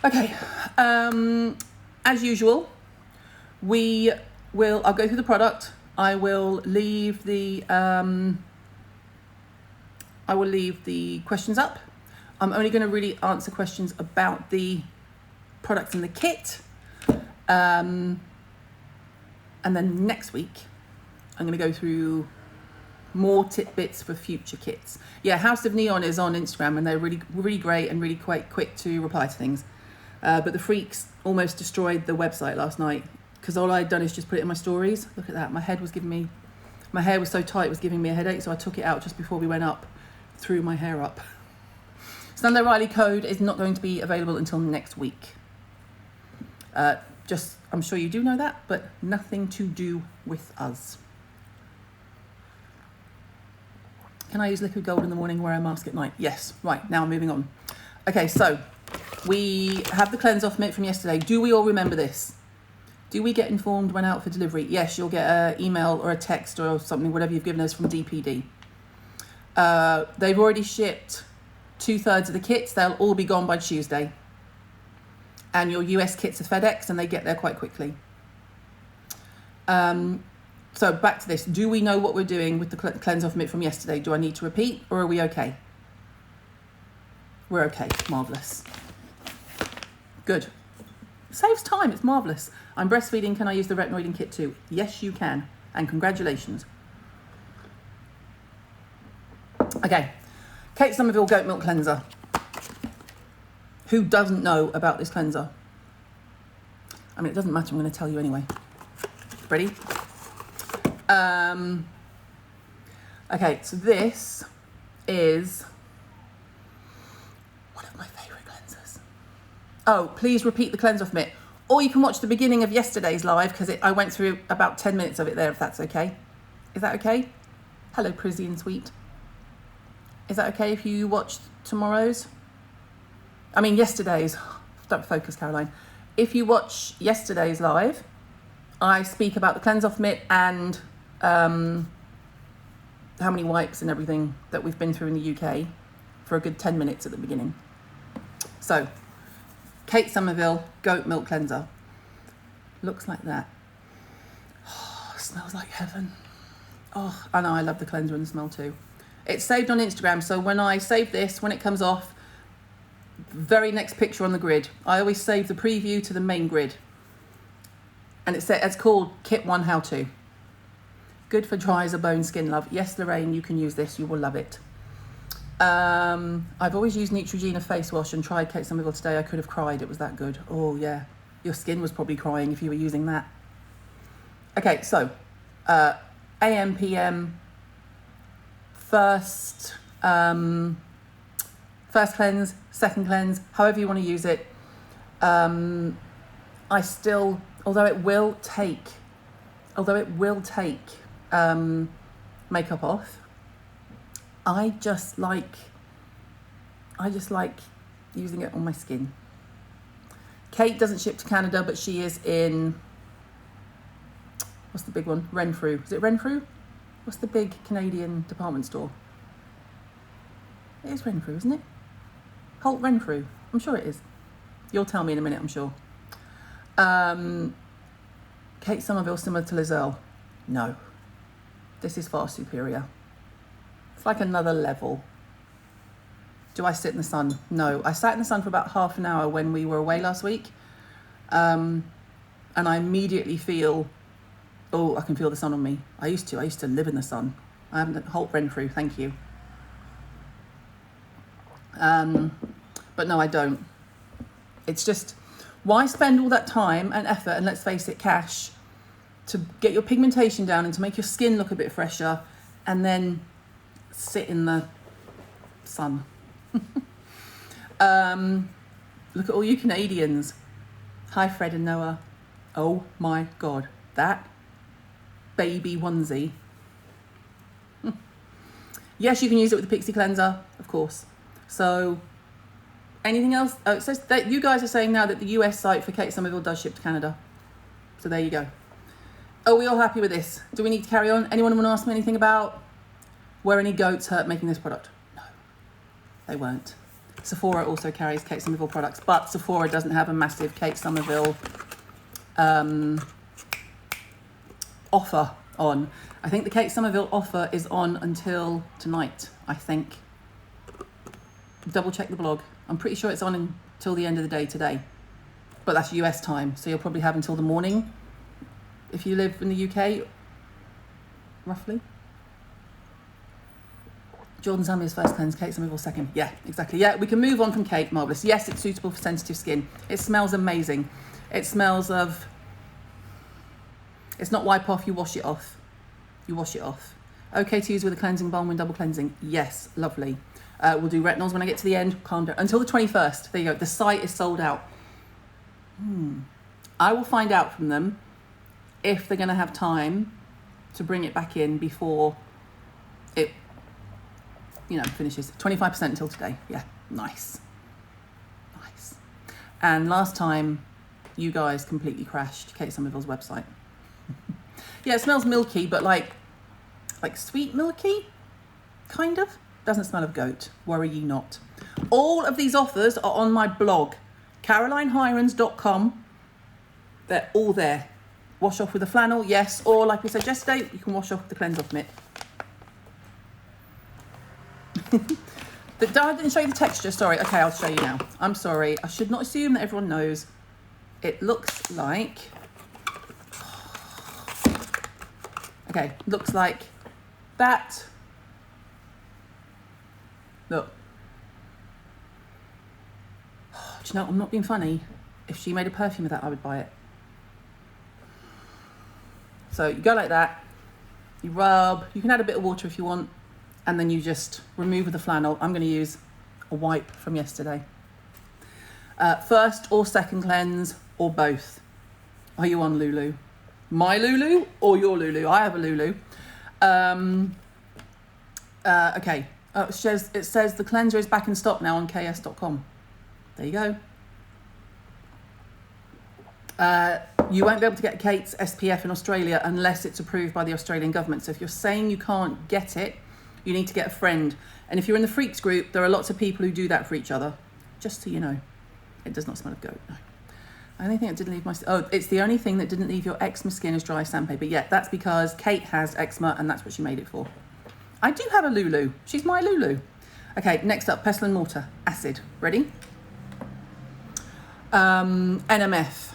Okay, as usual, I'll go through the product. I will leave the questions up. I'm only going to really answer questions about the products in the kit. And then next week, I'm going to go through more tidbits for future kits. Yeah, House of Neon is on Instagram and they're really, really great and really quite quick to reply to things. But the freaks almost destroyed the website last night because all I'd done is just put it in my stories. Look at that. My hair was so tight, it was giving me a headache. So I took it out just before we went up, threw my hair up. Sunday Riley code is not going to be available until next week. I'm sure you do know that, but nothing to do with us. Can I use liquid gold in the morning, wear a mask at night? Yes. Right, now moving on. Okay, so we have the cleanse off mitt from yesterday. Do we all remember this? Do we get informed when out for delivery? Yes, you'll get an email or a text or something, whatever you've given us from DPD. They've already shipped 2/3 of the kits. They'll all be gone by Tuesday. And your US kits are FedEx and they get there quite quickly. So back to this. Do we know what we're doing with the cleanse off mitt from yesterday? Do I need to repeat or are we okay? We're okay. Marvellous. Good. Saves time. It's marvellous. I'm breastfeeding. Can I use the retinoid in kit too? Yes, you can. And congratulations. Okay. Kate Somerville Goat Milk Cleanser. Who doesn't know about this cleanser? I mean, it doesn't matter. I'm going to tell you anyway. Ready? Okay, so this is one of my favourite cleansers. Oh, please repeat the cleanse off mitt. Or you can watch the beginning of yesterday's live because I went through about 10 minutes of it there, if that's okay. Is that okay? Hello, Prizzy and Sweet. Is that okay if you watched tomorrow's? I mean, yesterday's. Don't focus, Caroline. If you watch yesterday's live, I speak about the cleanse off mitt and how many wipes and everything that we've been through in the UK for a good 10 minutes at the beginning. So, Kate Somerville Goat Milk Cleanser. Looks like that. Oh, smells like heaven. Oh, I know, I love the cleanser and the smell too. It's saved on Instagram, so when I save this, when it comes off, very next picture on the grid, I always save the preview to the main grid. And it's called Kit 1 How-To. Good for dry as a bone skin, love. Yes, Lorraine, you can use this. You will love it. I've always used Neutrogena face wash and tried Kate Somerville today. I could have cried. It was that good. Oh, yeah. Your skin was probably crying if you were using that. Okay, so AM, PM, first cleanse, second cleanse, however you want to use it. I still, although it will take makeup off, I just like using it on my skin. Kate doesn't ship to Canada, but she is in, what's the big one? Renfrew. Is it Renfrew? What's the big Canadian department store? It is Renfrew, isn't it? Holt Renfrew. I'm sure it is. You'll tell me in a minute, I'm sure. Kate Somerville similar to Lizelle? No. This is far superior. It's like another level. Do I sit in the sun? No. I sat in the sun for about half an hour when we were away last week. And I immediately feel, oh, I can feel the sun on me. I used to live in the sun. I haven't, Holt Renfrew, thank you. But no, I don't. It's just, why spend all that time and effort, and let's face it, cash, to get your pigmentation down and to make your skin look a bit fresher, and then sit in the sun. Look at all you Canadians. Hi, Fred and Noah. Oh my God, that baby onesie. Yes, you can use it with the Pixie Cleanser, of course. So, anything else? Oh, it says that you guys are saying now that the US site for Kate Somerville does ship to Canada. So there you go. Are we all happy with this? Do we need to carry on? Anyone want to ask me anything about, were any goats hurt making this product? No, they weren't. Sephora also carries Kate Somerville products, but Sephora doesn't have a massive Kate Somerville offer on. I think the Kate Somerville offer is on until tonight, I think. Double check the blog. I'm pretty sure it's on until the end of the day today, but that's US time, so you'll probably have until the morning if you live in the UK, roughly. Jordan Samuel's first cleanse, Kate Somerville second. Yeah, exactly. Yeah, we can move on from Kate. Marvellous. Yes, it's suitable for sensitive skin. It smells amazing. It smells of... It's not wipe off, you wash it off. You wash it off. Okay to use with a cleansing balm when double cleansing. Yes, lovely. We'll do retinols when I get to the end. Calm down. Until the 21st. There you go. The site is sold out. I will find out from them if they're going to have time to bring it back in before it, you know, finishes. 25% until today. Yeah, nice. Nice. And last time, you guys completely crashed Kate Somerville's website. Yeah, it smells milky, but like sweet milky, kind of. Doesn't smell of goat. Worry ye not. All of these offers are on my blog, carolinehirons.com. They're all there. Wash off with a flannel, yes. Or like we said yesterday, you can wash off with the cleanse off mitt. I didn't show you the texture. Sorry. Okay, I'll show you now. I'm sorry. I should not assume that everyone knows. It looks like... Okay, looks like that. Look. Do you know, I'm not being funny. If she made a perfume of that, I would buy it. So you go like that. You rub. You can add a bit of water if you want. And then you just remove with the flannel. I'm going to use a wipe from yesterday. First or second cleanse, or both. Are you on Lulu? My Lulu or your Lulu? I have a Lulu. Okay. It says the cleanser is back in stock now on ks.com. There you go. You won't be able to get Kate's SPF in Australia unless it's approved by the Australian government. So if you're saying you can't get it, you need to get a friend. And if you're in the Freaks group, there are lots of people who do that for each other. Just so you know. It does not smell of goat, no. The only thing that didn't leave my... Oh, it's the only thing that didn't leave your eczema skin as dry as sandpaper. Yeah, that's because Kate has eczema and that's what she made it for. I do have a Lulu. She's my Lulu. Okay, next up, pestle and mortar. Acid. Ready? NMF.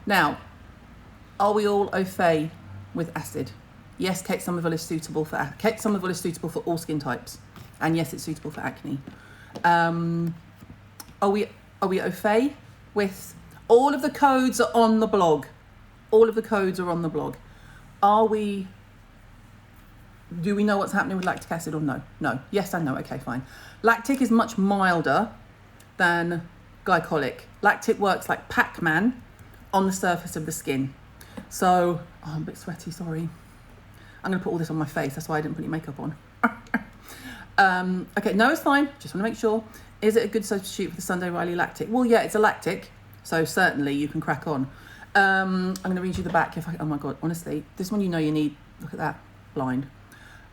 Now, are we all au fait with acid? Yes, Kate Somerville is suitable for all skin types, and yes, it's suitable for acne. Are we au fait with all of the codes are on the blog? All of the codes are on the blog. Do we know what's happening with lactic acid or no? No. Yes and no. Okay, fine. Lactic is much milder than glycolic. Lactic works like Pac-Man on the surface of the skin. So, oh, I'm a bit sweaty, sorry. I'm going to put all this on my face. That's why I didn't put any makeup on. Okay, no, it's fine. Just want to make sure. Is it a good substitute for the Sunday Riley lactic? Well, yeah, it's a lactic. So certainly you can crack on. I'm going to read you the back. Oh my God, honestly, this one you know you need. Look at that, blind.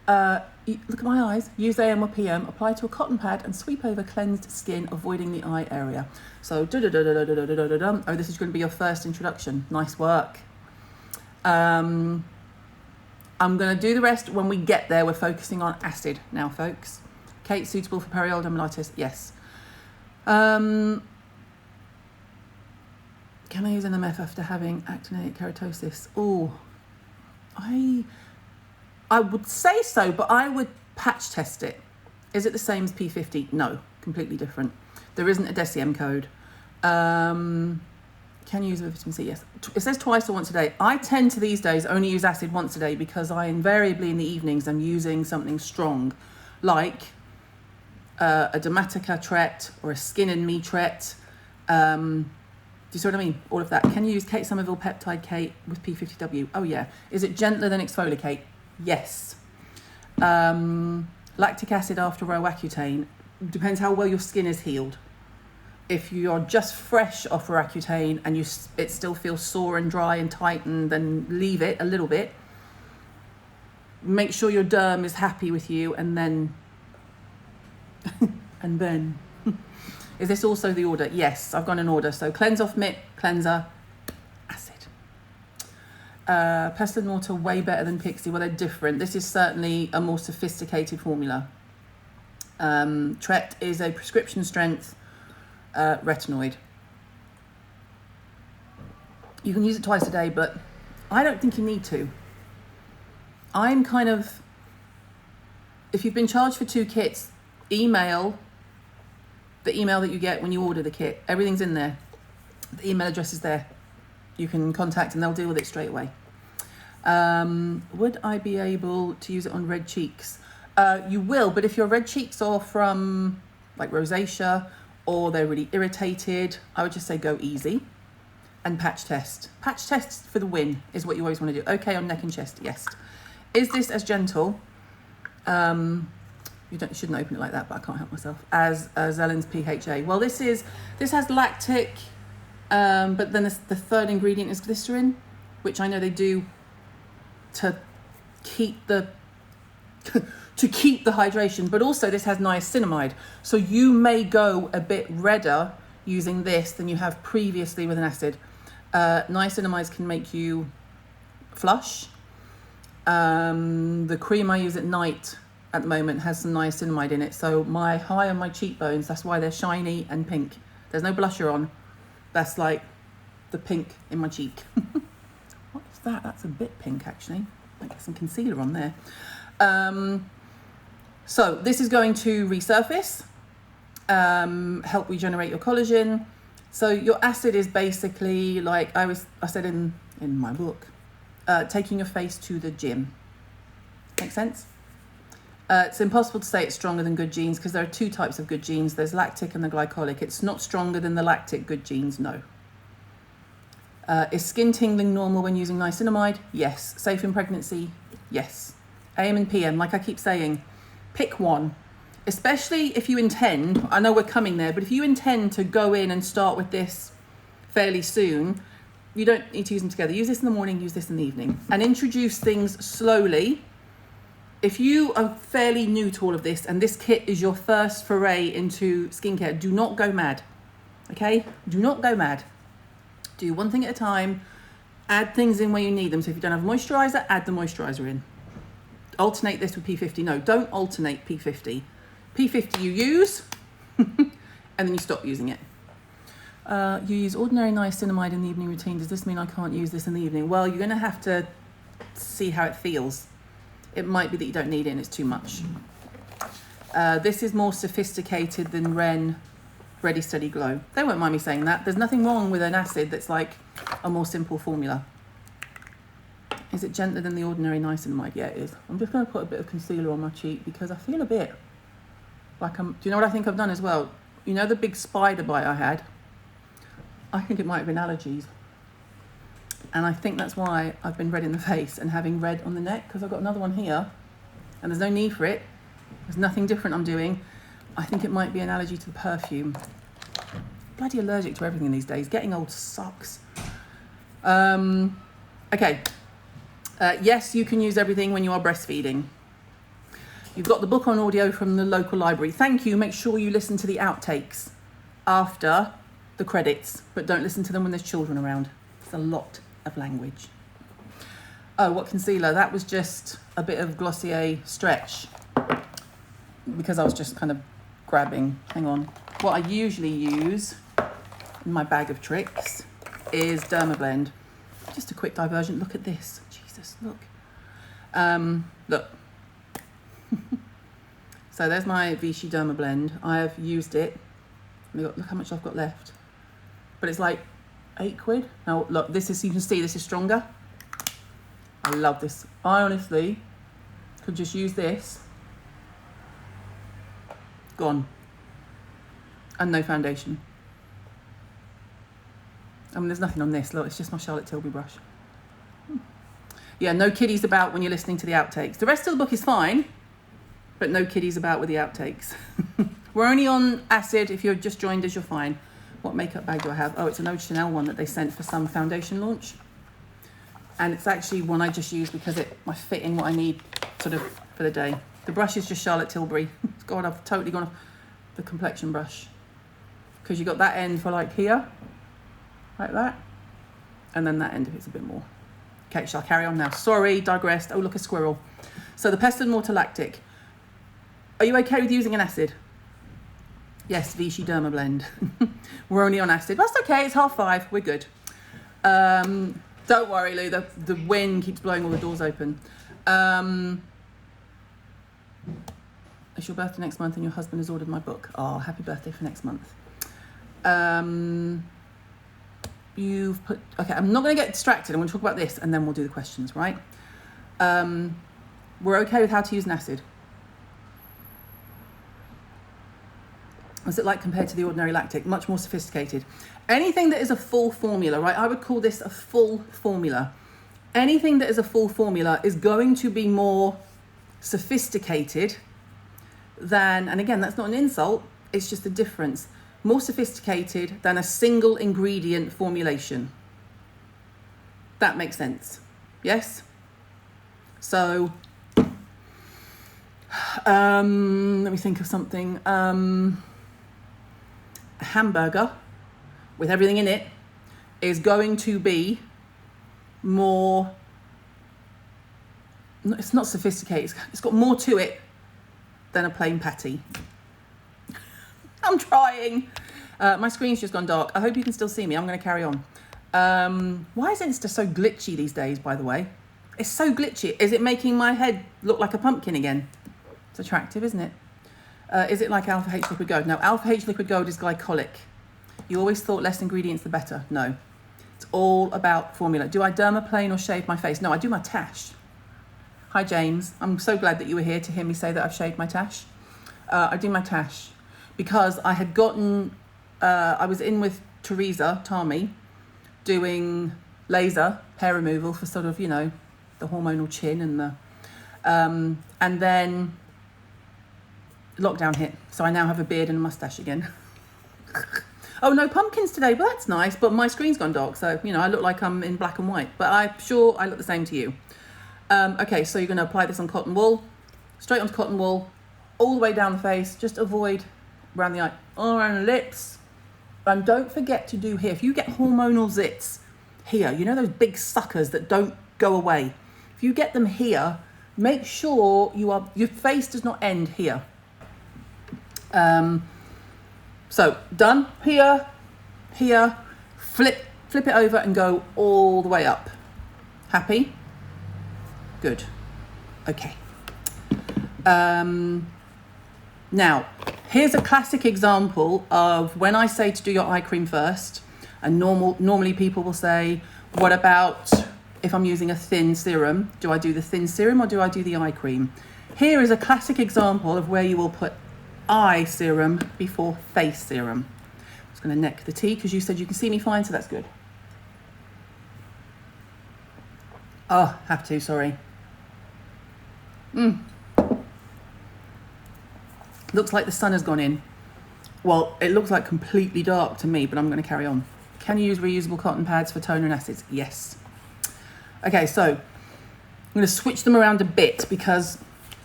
Look at my eyes. Use AM or PM. Apply to a cotton pad and sweep over cleansed skin, avoiding the eye area. So, oh, this is going to be your first introduction. Nice work. I'm going to do the rest when we get there. We're focusing on acid now, folks. Kate, suitable for perioral dermatitis? Yes. Can I use NMF after having actinic keratosis? Oh, I would say so, but I would patch test it. Is it the same as P50? No, completely different. There isn't a DECIEM code. Can you use vitamin C? Yes. It says twice or once a day. I tend to these days only use acid once a day because I invariably in the evenings am using something strong, like a Dermatica tret or a Skin and Me tret. Do you see what I mean? All of that. Can you use Kate Somerville Peptide Kate with P50W? Oh yeah. Is it gentler than exfoliate? Yes. Lactic acid after Roaccutane. Depends how well your skin is healed. If you're just fresh off Roaccutane and it still feels sore and dry and tightened, then leave it a little bit. Make sure your derm is happy with you and then and then, is this also the order? Yes, I've gone in order. So cleanse off mitt, cleanser, acid. Pestle and Water, way better than Pixie. Well, they're different. This is certainly a more sophisticated formula. Tret is a prescription strength retinoid. You can use it twice a day, but I don't think you need to. I'm kind of, if you've been charged for 2 kits, email the email that you get when you order the kit. Everything's in there. The email address is there. You can contact and they'll deal with it straight away. Would I be able to use it on red cheeks? You will, but if your red cheeks are from like rosacea or they're really irritated, I would just say go easy and patch test. Patch test for the win is what you always want to do. Okay, on neck and chest, yes. Is this as gentle? You shouldn't open it like that, but I can't help myself. As Zellen's PHA. Well, this has lactic, but then the third ingredient is glycerin, which I know they do to keep the hydration, but also this has niacinamide. So you may go a bit redder using this than you have previously with an acid. Niacinamides can make you flush. The cream I use at night at the moment has some niacinamide in it. So my high on my cheekbones, that's why they're shiny and pink. There's no blusher on. That's like the pink in my cheek. What is that? That's a bit pink actually. I get some concealer on there. So this is going to resurface, help regenerate your collagen. So your acid is basically like I said in my book, taking your face to the gym. Make sense? It's impossible to say it's stronger than good genes because there are 2 types of good genes. There's lactic and the glycolic. It's not stronger than the lactic good genes, no. Is skin tingling normal when using niacinamide? Yes. Safe in pregnancy? Yes. AM and PM, like I keep saying, pick one. Especially if you intend, I know we're coming there, but if you intend to go in and start with this fairly soon, you don't need to use them together. Use this in the morning, use this in the evening. And introduce things slowly. If you are fairly new to all of this and this kit is your first foray into skincare, do not go mad, okay? Do not go mad. Do one thing at a time. Add things in where you need them. So if you don't have moisturizer, add the moisturizer in. Alternate this with P50. No, don't alternate P50. P50 you use, and then you stop using it. You use ordinary niacinamide in the evening routine. Does this mean I can't use this in the evening? Well, you're going to have to see how it feels. It might be that you don't need it and it's too much. This is more sophisticated than Ren Ready Steady Glow. They won't mind me saying that. There's nothing wrong with an acid that's like a more simple formula. Is it gentler than the ordinary niacinamide? Yeah, it is. I'm just going to put a bit of concealer on my cheek because I feel a bit like do you know what I think I've done as well? You know the big spider bite I had? I think it might have been allergies. And I think that's why I've been red in the face and having red on the neck, because I've got another one here and there's no need for it. There's nothing different I'm doing. I think it might be an allergy to the perfume. Bloody allergic to everything these days. Getting old sucks. Okay. Yes, you can use everything when you are breastfeeding. You've got the book on audio from the local library. Thank you. Make sure you listen to the outtakes after the credits, but don't listen to them when there's children around. It's a lot of language. Oh, what concealer? That was just a bit of Glossier Stretch because I was just kind of grabbing. Hang on. What I usually use in my bag of tricks is Dermablend. Just a quick diversion. Look at this. Jesus, look. Look. So there's my Vichy Dermablend. I have used it. Look how much I've got left. But it's like £8. Now look, this is, you can see this is stronger. I love this. I honestly could just use this. Gone. And no foundation. I mean, there's nothing on this. Look, it's just my Charlotte Tilbury brush. Yeah, no kiddies about when you're listening to the outtakes. The rest of the book is fine, but no kiddies about with the outtakes. We're only on acid. If you're just joined us, you're fine. What makeup bag do I have? Oh, it's an old Chanel one that they sent for some foundation launch. And it's actually one I just use because it might fit in what I need sort of for the day. The brush is just Charlotte Tilbury. God, I've totally gone off. the complexion brush, because you got that end for like here, like that, and then that end if it's a bit more. Okay, shall I carry on now? Sorry, digressed. Oh, look, a squirrel. So the pestle and mortar lactic. Are you okay with using an acid? Yes, Vichy Dermablend. We're only on acid. That's okay, it's 5:30. We're good. Don't worry, Lou, the wind keeps blowing all the doors open. It's your birthday next month and your husband has ordered my book. Oh, happy birthday for next month. You've put... Okay, I'm not going to get distracted. I'm going to talk about this and then we'll do the questions, right? We're okay with how to use an acid. What's it like compared to the ordinary lactic? Much more sophisticated. Anything that is a full formula, right? I would call this a full formula. Anything that is a full formula is going to be more sophisticated than, and again, that's not an insult, it's just a difference, more sophisticated than a single ingredient formulation. That makes sense, yes? So, let me think of something. A hamburger with everything in it is going to be more, it's not sophisticated, it's got more to it than a plain patty. I'm trying. My screen's just gone dark. I hope you can still see me. I'm going to carry on. Why is Insta so glitchy these days, by the way? It's so glitchy. Is it making my head look like a pumpkin again? It's attractive, isn't it? Is it like Alpha H Liquid Gold? No, Alpha H Liquid Gold is glycolic. You always thought less ingredients the better. No, it's all about formula. Do I dermaplane or shave my face? No, I do my tash. Hi, James. I'm so glad that you were here to hear me say that I've shaved my tash. I do my tash because I had gotten, I was in with Teresa Tami doing laser hair removal for sort of, you know, the hormonal chin and the, and then lockdown hit. So I now have a beard and a mustache again. Oh, no pumpkins today, but that's nice. But my screen's gone dark, so, you know, I look like I'm in black and white. But I'm sure I look the same to you. Okay, so you're going to apply this on cotton wool, straight onto cotton wool, all the way down the face. Just avoid around the eye, around the lips. And don't forget to do here. If you get hormonal zits here, you know those big suckers that don't go away. If you get them here, make sure your face does not end here. So done here, here, flip it over and go all the way up. Happy? Good. Okay. Now, here's a classic example of when I say to do your eye cream first, and normally people will say, what about if I'm using a thin serum? Do I do the thin serum or do I do the eye cream? Here is a classic example of where you will put eye serum before face serum. I'm just going to neck the tea because you said you can see me fine, so that's good. Oh, have to, sorry. Looks like the sun has gone in. Well, it looks like completely dark to me, but I'm going to carry on. Can you use reusable cotton pads for toner and acids? Yes. Okay, so I'm going to switch them around a bit because,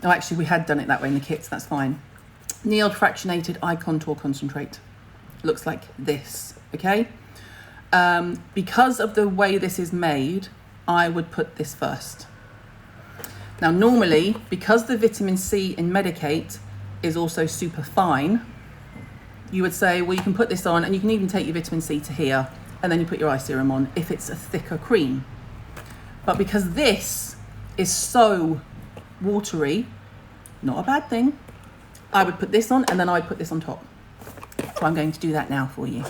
oh, actually we had done it that way in the kits, that's fine. Niod fractionated eye contour concentrate. Looks like this, okay? Because of the way this is made, I would put this first. Now, normally, because the vitamin C in Medicate is also super fine, you would say, well, you can put this on and you can even take your vitamin C to here and then you put your eye serum on if it's a thicker cream. But because this is so watery, not a bad thing, I would put this on and then I would put this on top. So I'm going to do that now for you.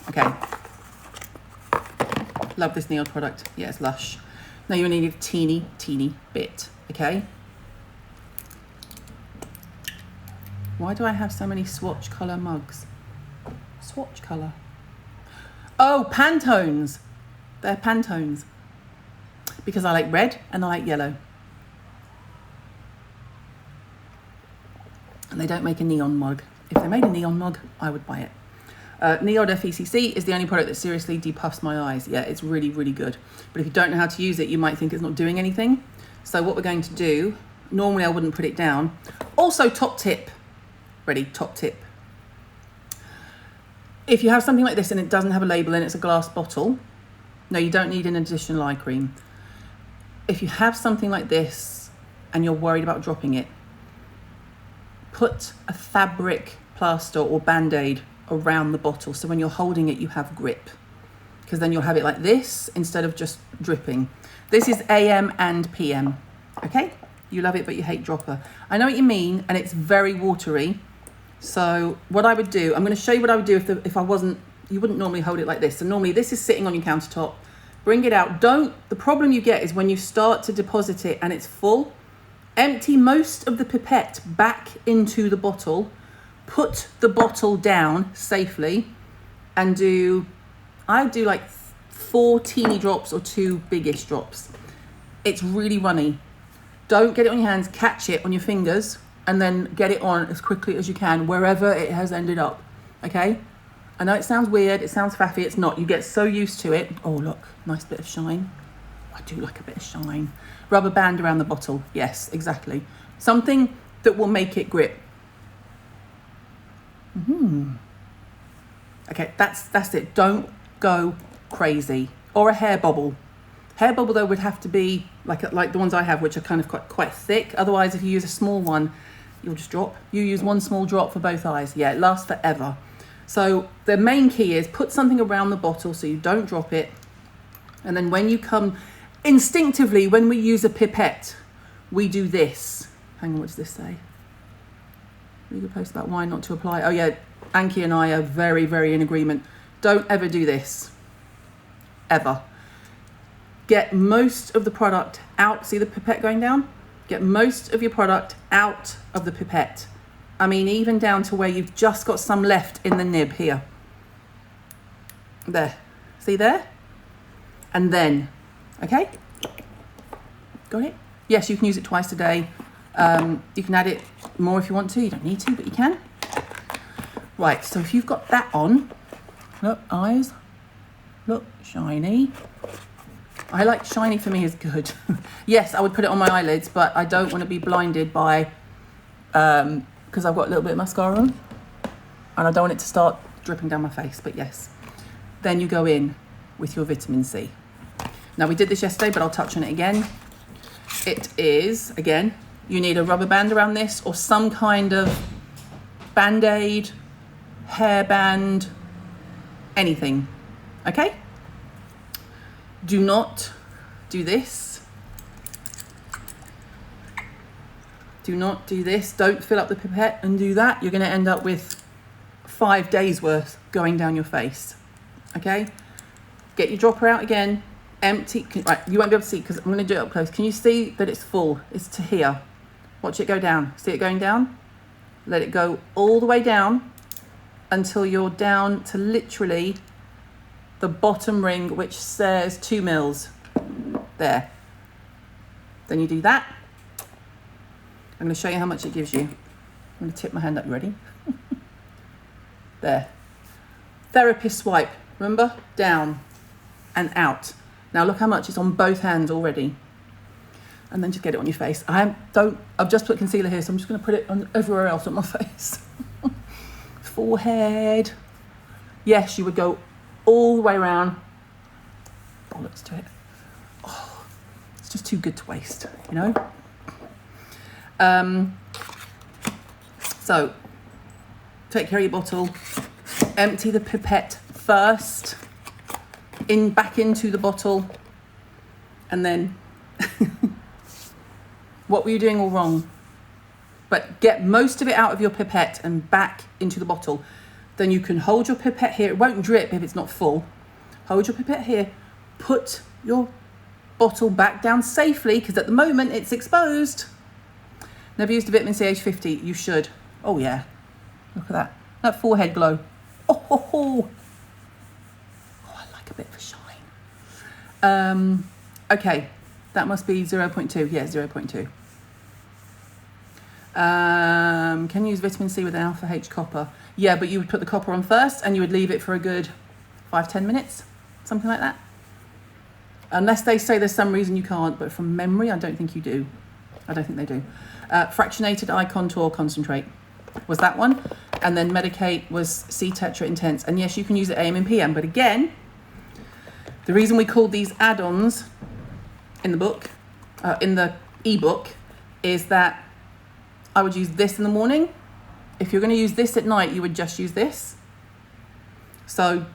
Okay. Love this Niod product. Yeah, it's lush. Now you need a teeny bit, okay? Why do I have so many swatch colour mugs? Swatch colour. Oh, Pantones. They're Pantones. Because I like red and I like yellow. And they don't make a neon mug. If they made a neon mug, I would buy it. Niod FECC is the only product that seriously depuffs my eyes. Yeah, it's really, really good. But if you don't know how to use it, you might think it's not doing anything. So what we're going to do, normally I wouldn't put it down. Also, top tip, Ready, top tip. If you have something like this and it doesn't have a label and it's a glass bottle, no, you don't need an additional eye cream. If you have something like this and you're worried about dropping it, put a fabric plaster or band-aid around the bottle, so when you're holding it you have grip, because then you'll have it like this instead of just dripping. This is AM and PM, okay? You love it but you hate dropper. I know what you mean, and it's very watery. So what I would do, I'm going to show you what I would do if I wasn't, you wouldn't normally hold it like this. So normally this is sitting on your countertop. Bring it out. The problem you get is when you start to deposit it and it's full, empty most of the pipette back into the bottle, put the bottle down safely, and I do like 4 teeny drops or 2 biggish drops. It's really runny. Don't get it on your hands, catch it on your fingers, and then get it on as quickly as you can wherever it has ended up, okay? I know it sounds weird, it sounds faffy, it's not. You get so used to it. Oh look, nice bit of shine. I do like a bit of shine. Rubber band around the bottle, yes, exactly. Something that will make it grip. Okay, that's it. Don't go crazy. Or a hair bubble. Hair bubble though would have to be like the ones I have, which are kind of quite thick. Otherwise, if you use a small one, you'll just drop. You use one small drop for both eyes. Yeah, it lasts forever. So the main key is put something around the bottle so you don't drop it. And then when you come, instinctively, when we use a pipette, we do this. Hang on, what does this say? Legal post about why not to apply. Oh yeah, Anki and I are very, very in agreement. Don't ever do this. Ever. Get most of the product out. See the pipette going down? Get most of your product out of the pipette. I mean, even down to where you've just got some left in the nib here. There. See there? And then, okay? Got it? Yes, you can use it twice a day. You can add it more if you want to. You don't need to, but you can. Right, so if you've got that on, look, eyes, look, shiny. I like shiny, for me is good. Yes, I would put it on my eyelids, but I don't want to be blinded by, because I've got a little bit of mascara on, and I don't want it to start dripping down my face, but yes. Then you go in with your vitamin C. Now, we did this yesterday, but I'll touch on it again. It is, again, you need a rubber band around this or some kind of band-aid, hairband, anything, okay? Do not do this. Do not do this. Don't fill up the pipette and do that. You're going to end up with 5 days worth going down your face, okay? Get your dropper out again. Empty. Right, you won't be able to see because I'm going to do it up close. Can you see that it's full? It's to here. Watch it go down. See it going down? Let it go all the way down until you're down to literally the bottom ring, which says 2 mils. There. Then you do that. I'm going to show you how much it gives you. I'm going to tip my hand up. You ready? There. Therapist swipe. Remember? Down and out. Now look how much it's on both hands already. And then just get it on your face. I've just put concealer here, so I'm just going to put it on everywhere else on my face. Forehead. Yes, you would go all the way around. Bollocks to it. Oh, it's just too good to waste, you know? So, take care of your bottle. Empty the pipette first. Back into the bottle. And then... What were you doing all wrong? But get most of it out of your pipette and back into the bottle. Then you can hold your pipette here. It won't drip if it's not full. Hold your pipette here. Put your bottle back down safely because at the moment it's exposed. Never used a vitamin C age 50. You should. Oh yeah. Look at that. That forehead glow. Oh, I like a bit of a shine. Okay. That must be 0.2. Yeah, 0.2. Can you use vitamin C with an alpha H copper? Yeah, but you would put the copper on first and you would leave it for a good 5-10 minutes, something like that. Unless they say there's some reason you can't, but from memory, I don't think you do. I don't think they do. Fractionated eye contour concentrate. was that one. And then Medicate was C Tetra Intense. And yes, you can use it AM and PM. But again, the reason we called these add-ons in the book, in the ebook, is that I would use this in the morning. If you're going to use this at night, you would just use this. So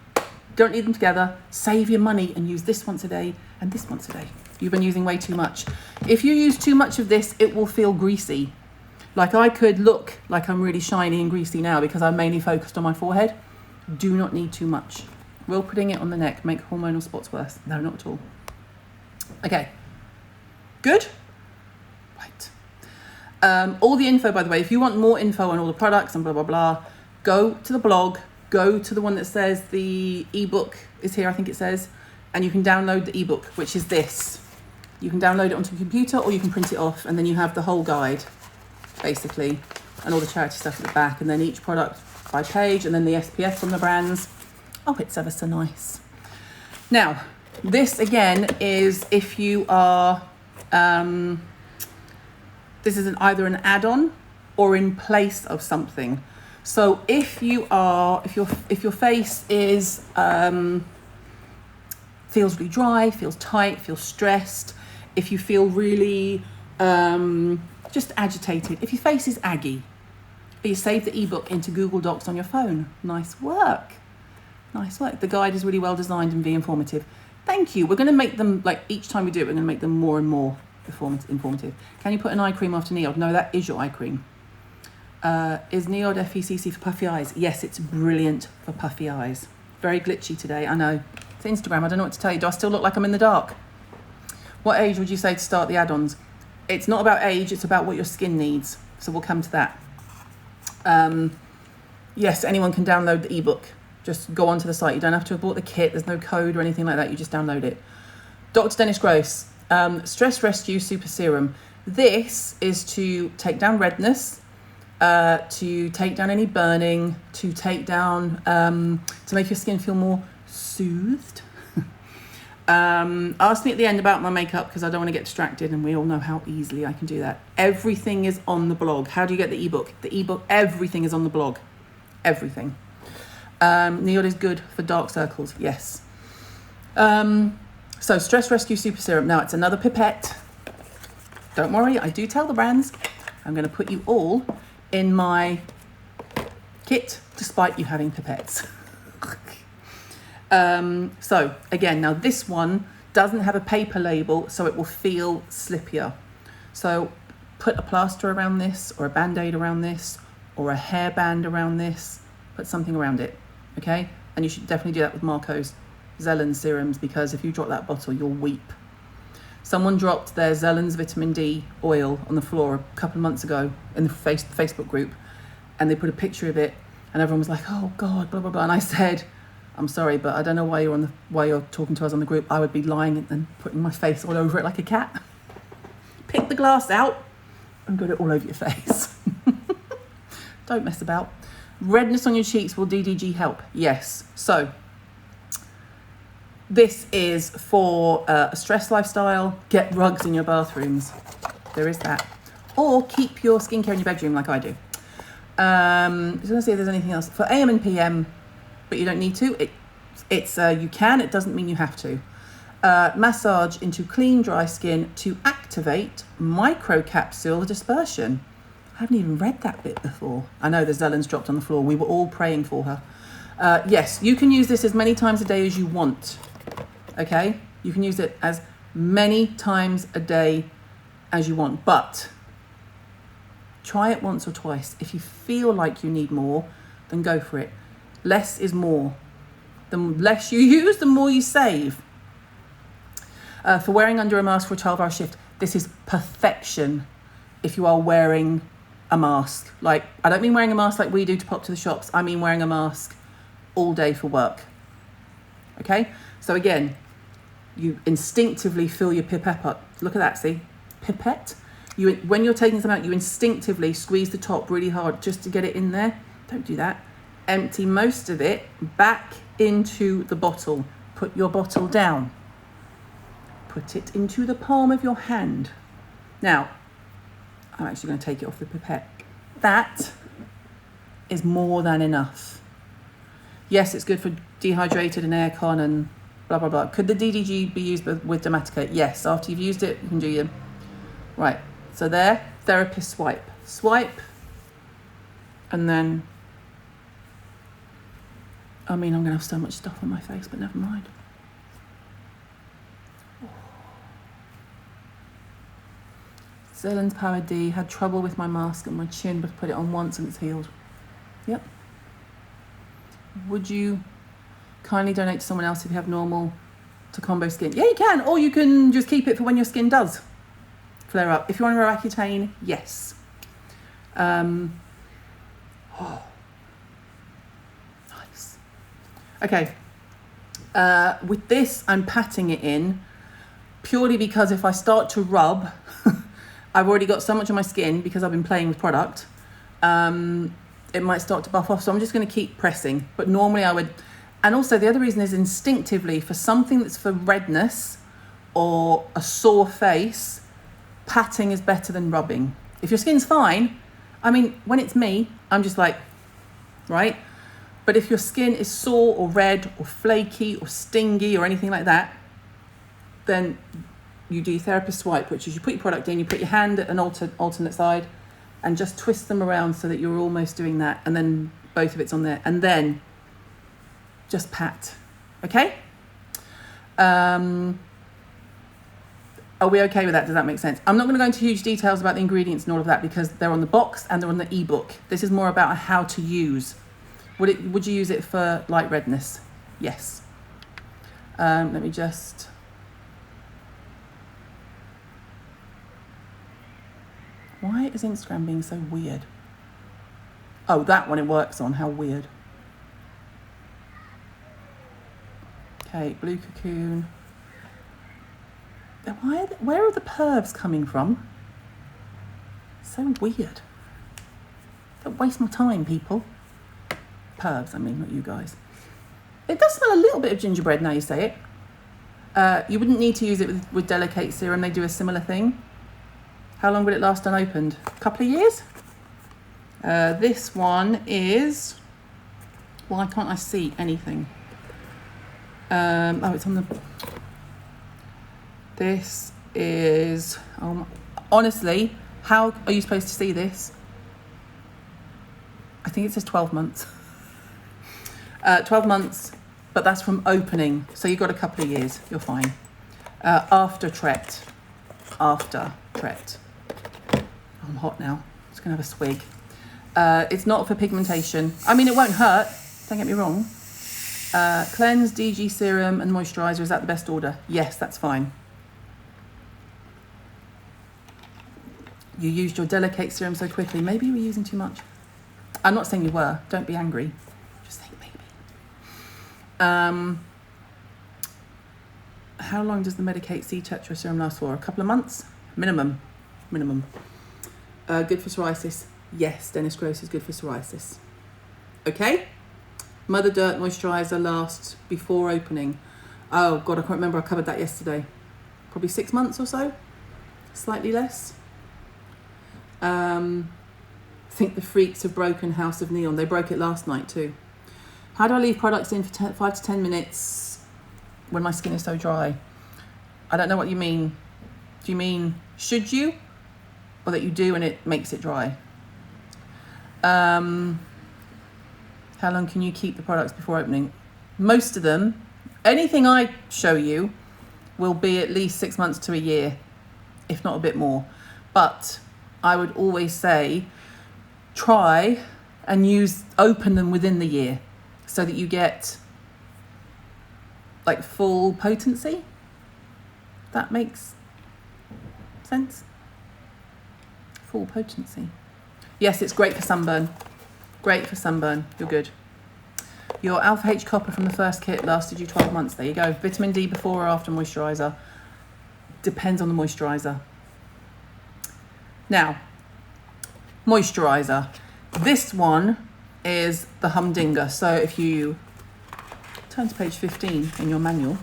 don't need them together. Save your money and use this once a day and this once a day. You've been using way too much. If you use too much of this, it will feel greasy. Like I could look like I'm really shiny and greasy now because I'm mainly focused on my forehead. Do not need too much. Will putting it on the neck make hormonal spots worse? No, not at all. Okay, good? Right. All the info, by the way, if you want more info on all the products and blah, blah, blah, go to the blog, go to the one that says the ebook is here, I think it says, and you can download the ebook, which is this. You can download it onto a computer or you can print it off, and then you have the whole guide, basically, and all the charity stuff at the back, and then each product by page, and then the SPF from the brands. Oh, it's ever so nice. Now, this again is if you are, this is either an add-on or in place of something. So if you are, if your face is, feels really dry, feels tight, feels stressed, if you feel really just agitated, if your face is aggy, you save the ebook into Google Docs on your phone. Nice work. Nice work. The guide is really well designed and very informative. Thank you. We're going to make them, like each time we do it, we're going to make them more and more informative. Can you put an eye cream after Neod? No, that is your eye cream. Is Neod FECC for puffy eyes? Yes, it's brilliant for puffy eyes. Very glitchy today, I know. It's Instagram, I don't know what to tell you. Do I still look like I'm in the dark? What age would you say to start the add-ons? It's not about age, it's about what your skin needs. So we'll come to that. Yes, anyone can download the ebook. Just go onto the site. You don't have to have bought the kit. There's no code or anything like that. You just download it. Dr. Dennis Gross, Stress Rescue Super Serum. This is to take down redness, to take down any burning, to take down, to make your skin feel more soothed. Ask me at the end about my makeup because I don't want to get distracted, and we all know how easily I can do that. Everything is on the blog. How do you get the ebook? The ebook, everything is on the blog. Everything. Neod is good for dark circles, yes. So Stress Rescue Super Serum. Now it's another pipette. Don't worry, I do tell the brands. I'm going to put you all in my kit despite you having pipettes. So again, now this one doesn't have a paper label, so it will feel slippier. So put a plaster around this, or a band-aid around this, or a hairband around this. Put something around it, okay? And you should definitely do that with Marco's Zellen's serums, because if you drop that bottle, you'll weep. Someone dropped their Zellen's vitamin D oil on the floor a couple of months ago in the Facebook group, and they put a picture of it, and everyone was like, "Oh God, blah blah blah." And I said, "I'm sorry, but I don't know why you're talking to us on the group. I would be lying and putting my face all over it like a cat. Pick the glass out and put it all over your face. Don't mess about." Redness on your cheeks, will DDG help? Yes. So this is for a stress lifestyle. Get rugs in your bathrooms. There is that. Or keep your skincare in your bedroom like I do. I was going to see if there's anything else. For AM and PM, but you don't need to. You can, it doesn't mean you have to. Massage into clean, dry skin to activate microcapsule dispersion. I haven't even read that bit before. I know the Zellen's dropped on the floor. We were all praying for her. Yes, you can use this as many times a day as you want. Okay? You can use it as many times a day as you want. But try it once or twice. If you feel like you need more, then go for it. Less is more. The less you use, the more you save. For wearing under a mask for a 12-hour shift, this is perfection if you are wearing a mask. Like, I don't mean wearing a mask like we do to pop to the shops. I mean wearing a mask all day for work. Okay? So again, you instinctively fill your pipette up. Look at that, see? Pipette. When you're taking something out, you instinctively squeeze the top really hard just to get it in there. Don't do that. Empty most of it back into the bottle. Put your bottle down. Put it into the palm of your hand. Now, I'm actually going to take it off the pipette. That is more than enough. Yes, it's good for dehydrated and aircon and blah, blah, blah. Could the DDG be used with Dermatica? Yes, after you've used it, you can do your... Right, so there, therapist swipe. Swipe, and then... I mean, I'm going to have so much stuff on my face, but never mind. Zellen's Power D, had trouble with my mask and my chin, but put it on once and it's healed. Yep. Would you kindly donate to someone else if you have normal to combo skin? Yeah, you can, or you can just keep it for when your skin does flare up. If you want to Accutane, yes. Nice. Okay. With this, I'm patting it in purely because if I start to rub, I've already got so much on my skin because I've been playing with product. It might start to buff off, so I'm just going to keep pressing. But normally I would, and also the other reason is instinctively for something that's for redness or a sore face, patting is better than rubbing. If your skin's fine, I mean, when it's me, I'm just like, right? But if your skin is sore or red or flaky or stingy or anything like that, then you do therapist swipe, which is you put your product in, you put your hand at an alternate side and just twist them around so that you're almost doing that, and then both of it's on there, and then just pat. Okay? Are we okay with that? Does that make sense? I'm not going to go into huge details about the ingredients and all of that because they're on the box and they're on the ebook. This is more about how to use. Would you use it for light redness? Yes. Let me just... Why is Instagram being so weird? Oh, that one it works on. How weird. Okay, Blue Cocoon. Where are the pervs coming from? So weird. Don't waste my time, people. Pervs, I mean, not you guys. It does smell a little bit of gingerbread now you say it. You wouldn't need to use it with Delicate Serum. They do a similar thing. How long would it last unopened? A couple of years? This one is... Why can't I see anything? Oh, it's on the... This is... honestly, how are you supposed to see this? I think it says 12 months. 12 months, but that's from opening. So you've got a couple of years. You're fine. After Tret. After Tret. I'm hot now. Just going to have a swig. It's not for pigmentation. I mean, it won't hurt. Don't get me wrong. Cleanse, DG Serum and Moisturizer. Is that the best order? Yes, that's fine. You used your Delicate Serum so quickly. Maybe you were using too much. I'm not saying you were. Don't be angry. Just think maybe. How long does the Medicate C Tetra Serum last for? A couple of months? Minimum. Good for psoriasis. Yes, Dennis Gross is good for psoriasis. Okay. Mother Dirt Moisturizer lasts before opening. Oh, God, I can't remember. I covered that yesterday. Probably 6 months or so. Slightly less. I think the freaks have broken House of Neon. They broke it last night too. How do I leave products in for 5 to 10 minutes when my skin is so dry? I don't know what you mean. Do you mean should you? Or that you do and it makes it dry? How long can you keep the products before opening? Most of them, anything I show you will be at least 6 months to a year, if not a bit more. But I would always say try and open them within the year so that you get like full potency. That makes sense. Full potency. Yes, it's great for sunburn. Great for sunburn. You're good. Your Alpha H Copper from the first kit lasted you 12 months. There you go. Vitamin D before or after moisturizer. Depends on the moisturizer. Now, moisturizer. This one is the humdinger. So if you turn to page 15 in your manual,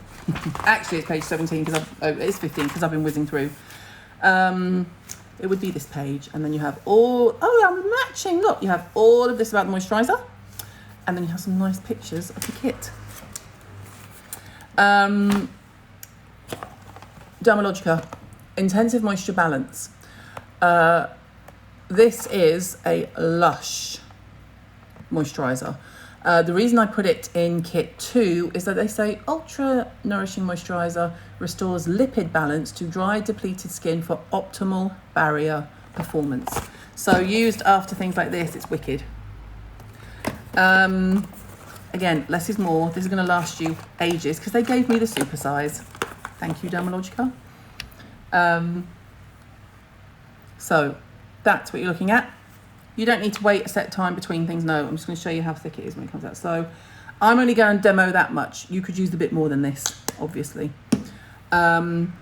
actually it's page 17 because it's 15 because I've been whizzing through. It would be this page, and then you have all. Oh, I'm matching. Look, you have all of this about the moisturizer, and then you have some nice pictures of the kit. Dermalogica, Intensive Moisture Balance. This is a Lush moisturizer. The reason I put it in kit 2 is that they say ultra nourishing moisturizer restores lipid balance to dry, depleted skin for optimal barrier performance. So used after things like this, it's wicked. Again, less is more. This is going to last you ages because they gave me the super size. Thank you, Dermalogica. So that's what you're looking at. You don't need to wait a set time between things. No, I'm just going to show you how thick it is when it comes out. So I'm only going to demo that much. You could use a bit more than this, obviously. Again,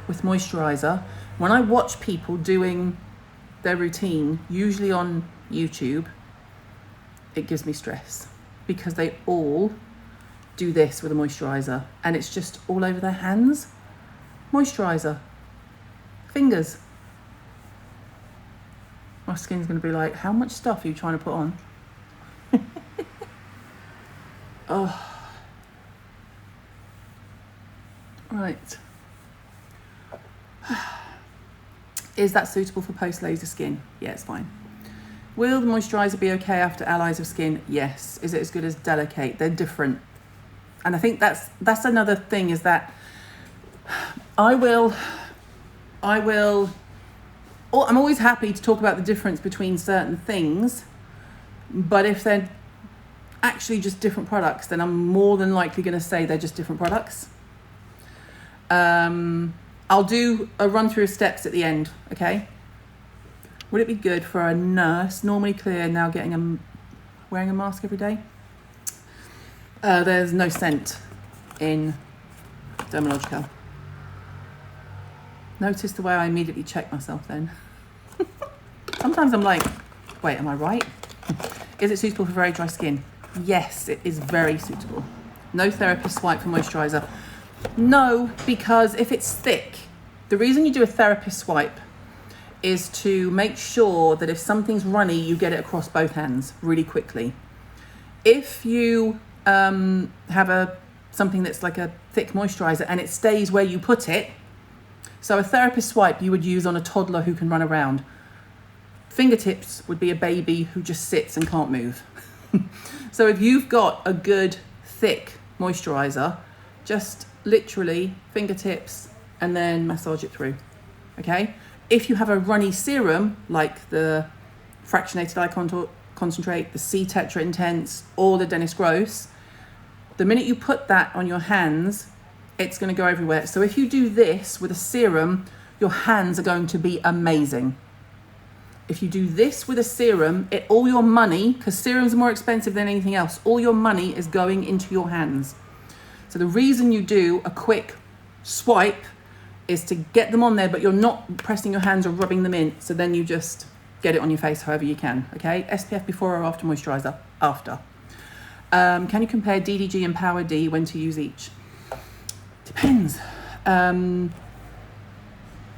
with moisturizer, when I watch people doing their routine, usually on YouTube, it gives me stress because they all do this with a moisturizer and it's just all over their hands. Moisturizer, fingers. My skin's going to be like, how much stuff are you trying to put on? Oh. Right. Is that suitable for post-laser skin? Yeah, it's fine. Will the moisturizer be okay after allies of skin? Yes. Is it as good as Delicate? They're different. And I think that's another thing is that I'm always happy to talk about the difference between certain things, but if they're actually just different products, then I'm more than likely going to say they're just different products. I'll do a run through of steps at the end, okay? Would it be good for a nurse, normally clear, now wearing a mask every day? There's no scent in Dermalogica. Notice the way I immediately check myself then. Sometimes I'm like, wait, am I right? Is it suitable for very dry skin? Yes, it is very suitable. No therapist swipe for moisturizer. No, because if it's thick, the reason you do a therapist swipe is to make sure that if something's runny, you get it across both hands really quickly. If you have something that's like a thick moisturizer and it stays where you put it, so a therapist swipe you would use on a toddler who can run around. Fingertips would be a baby who just sits and can't move. So if you've got a good thick moisturizer, just literally fingertips and then massage it through, okay? If you have a runny serum, like the fractionated eye concentrate, the C-Tetra Intense, or the Dennis Gross, the minute you put that on your hands, it's going to go everywhere. So if you do this with a serum, your hands are going to be amazing. If you do this with a serum, all your money, because serums are more expensive than anything else, all your money is going into your hands. So the reason you do a quick swipe is to get them on there, but you're not pressing your hands or rubbing them in. So then you just get it on your face however you can, okay? SPF before or after moisturizer? After. Can you compare DDG and Power D, when to use each? Depends. Yeah,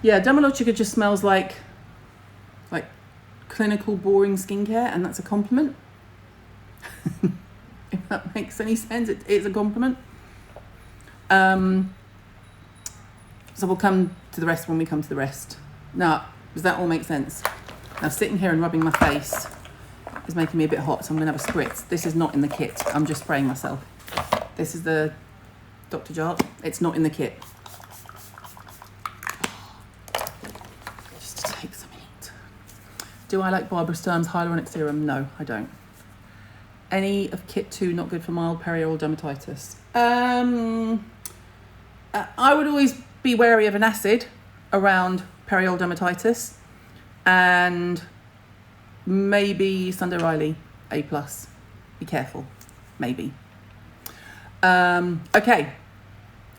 Dermalogica just smells like clinical boring skincare, and that's a compliment. If that makes any sense, it is a compliment. So we'll come to the rest when we come to the rest. Now, does that all make sense? Now, sitting here and rubbing my face is making me a bit hot, so I'm going to have a spritz. This is not in the kit. I'm just spraying myself. This is the Dr. Jart. It's not in the kit. Just to take some heat. Do I like Barbara Sturm's hyaluronic serum? No, I don't. Any of kit 2 not good for mild perioral dermatitis? I would always be wary of an acid around perioral dermatitis, and maybe Sunday Riley A+. Be careful, maybe. Okay,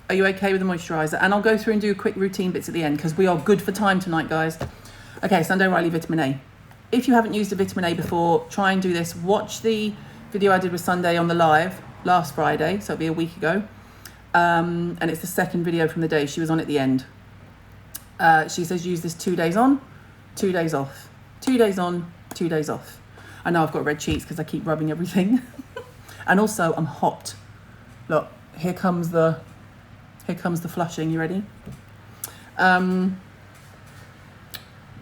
are you okay with the moisturizer? And I'll go through and do quick routine bits at the end because we are good for time tonight, guys. Okay, Sunday Riley vitamin A. If you haven't used a vitamin A before, try and do this. Watch the video I did with Sunday on the live last Friday, so it'll be a week ago. And it's the second video from the day. She was on at the end. She says use this 2 days on, 2 days off. 2 days on, 2 days off. I know I've got red cheeks because I keep rubbing everything. And also I'm hot. Look, here comes the flushing. You ready?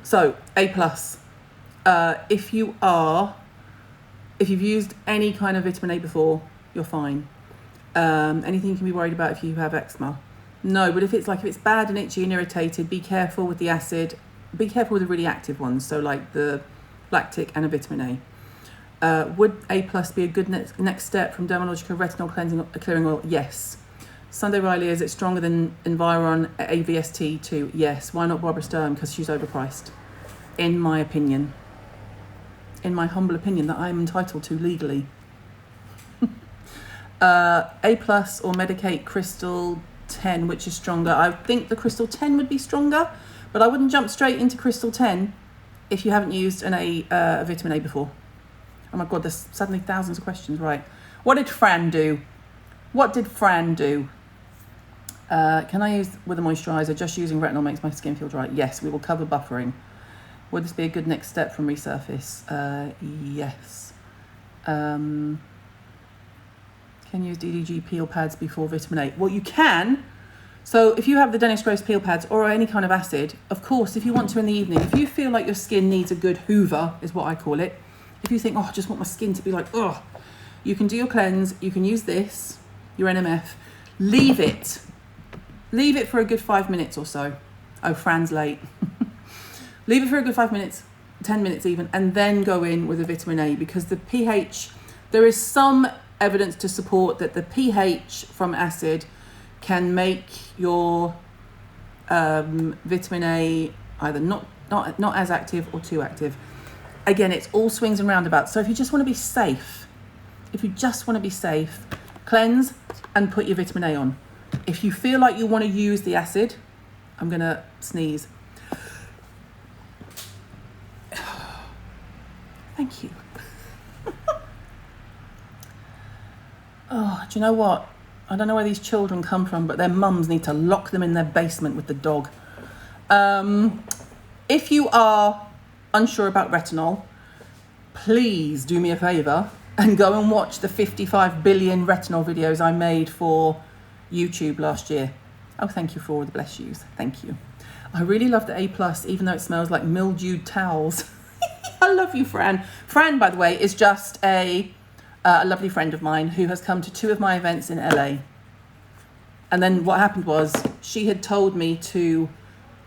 So A+. If you've used any kind of vitamin A before, you're fine. Anything you can be worried about if you have eczema? No, but if it's bad and itchy and irritated, be careful with the acid. Be careful with the really active ones. So like the lactic and a vitamin A. Would A+ be a good next step from Dermalogica retinol clearing oil? Yes. Sunday Riley, is it stronger than Environ AVST 2? Yes. Why not Barbara Sturm? Because she's overpriced. In my opinion. In my humble opinion that I'm entitled to legally. A+ or Medicate Crystal 10, which is stronger? I think the Crystal 10 would be stronger, but I wouldn't jump straight into Crystal 10 if you haven't used a vitamin A before. Oh my God, there's suddenly thousands of questions. Right. What did Fran do? Can I use with a moisturizer? Just using retinol makes my skin feel dry. Yes, we will cover buffering. Would this be a good next step from resurface? Yes. Can you use DDG peel pads before vitamin A? Well, you can. So if you have the Dennis Gross peel pads or any kind of acid, of course, if you want to in the evening, if you feel like your skin needs a good hoover, is what I call it. If you think, oh, I just want my skin to be like, oh, you can do your cleanse. You can use this, your NMF. Leave it for a good 5 minutes or so. Oh, Fran's late. Leave it for a good 5 minutes, 10 minutes even, and then go in with a vitamin A, because the pH, there is some evidence to support that the pH from acid can make your vitamin A either not as active or too active. Again, it's all swings and roundabouts. So if you just want to be safe, cleanse and put your vitamin A on. If you feel like you want to use the acid, I'm going to sneeze. Thank you. Oh, do you know what? I don't know where these children come from, but their mums need to lock them in their basement with the dog. If you are unsure about retinol, please do me a favour and go and watch the 55 billion retinol videos I made for YouTube last year. Oh, thank you for all the bless yous. Thank you. I really love the A+, even though it smells like mildewed towels. I love you, Fran. Fran, by the way, is just a lovely friend of mine who has come to 2 of my events in LA. And then what happened was she had told me to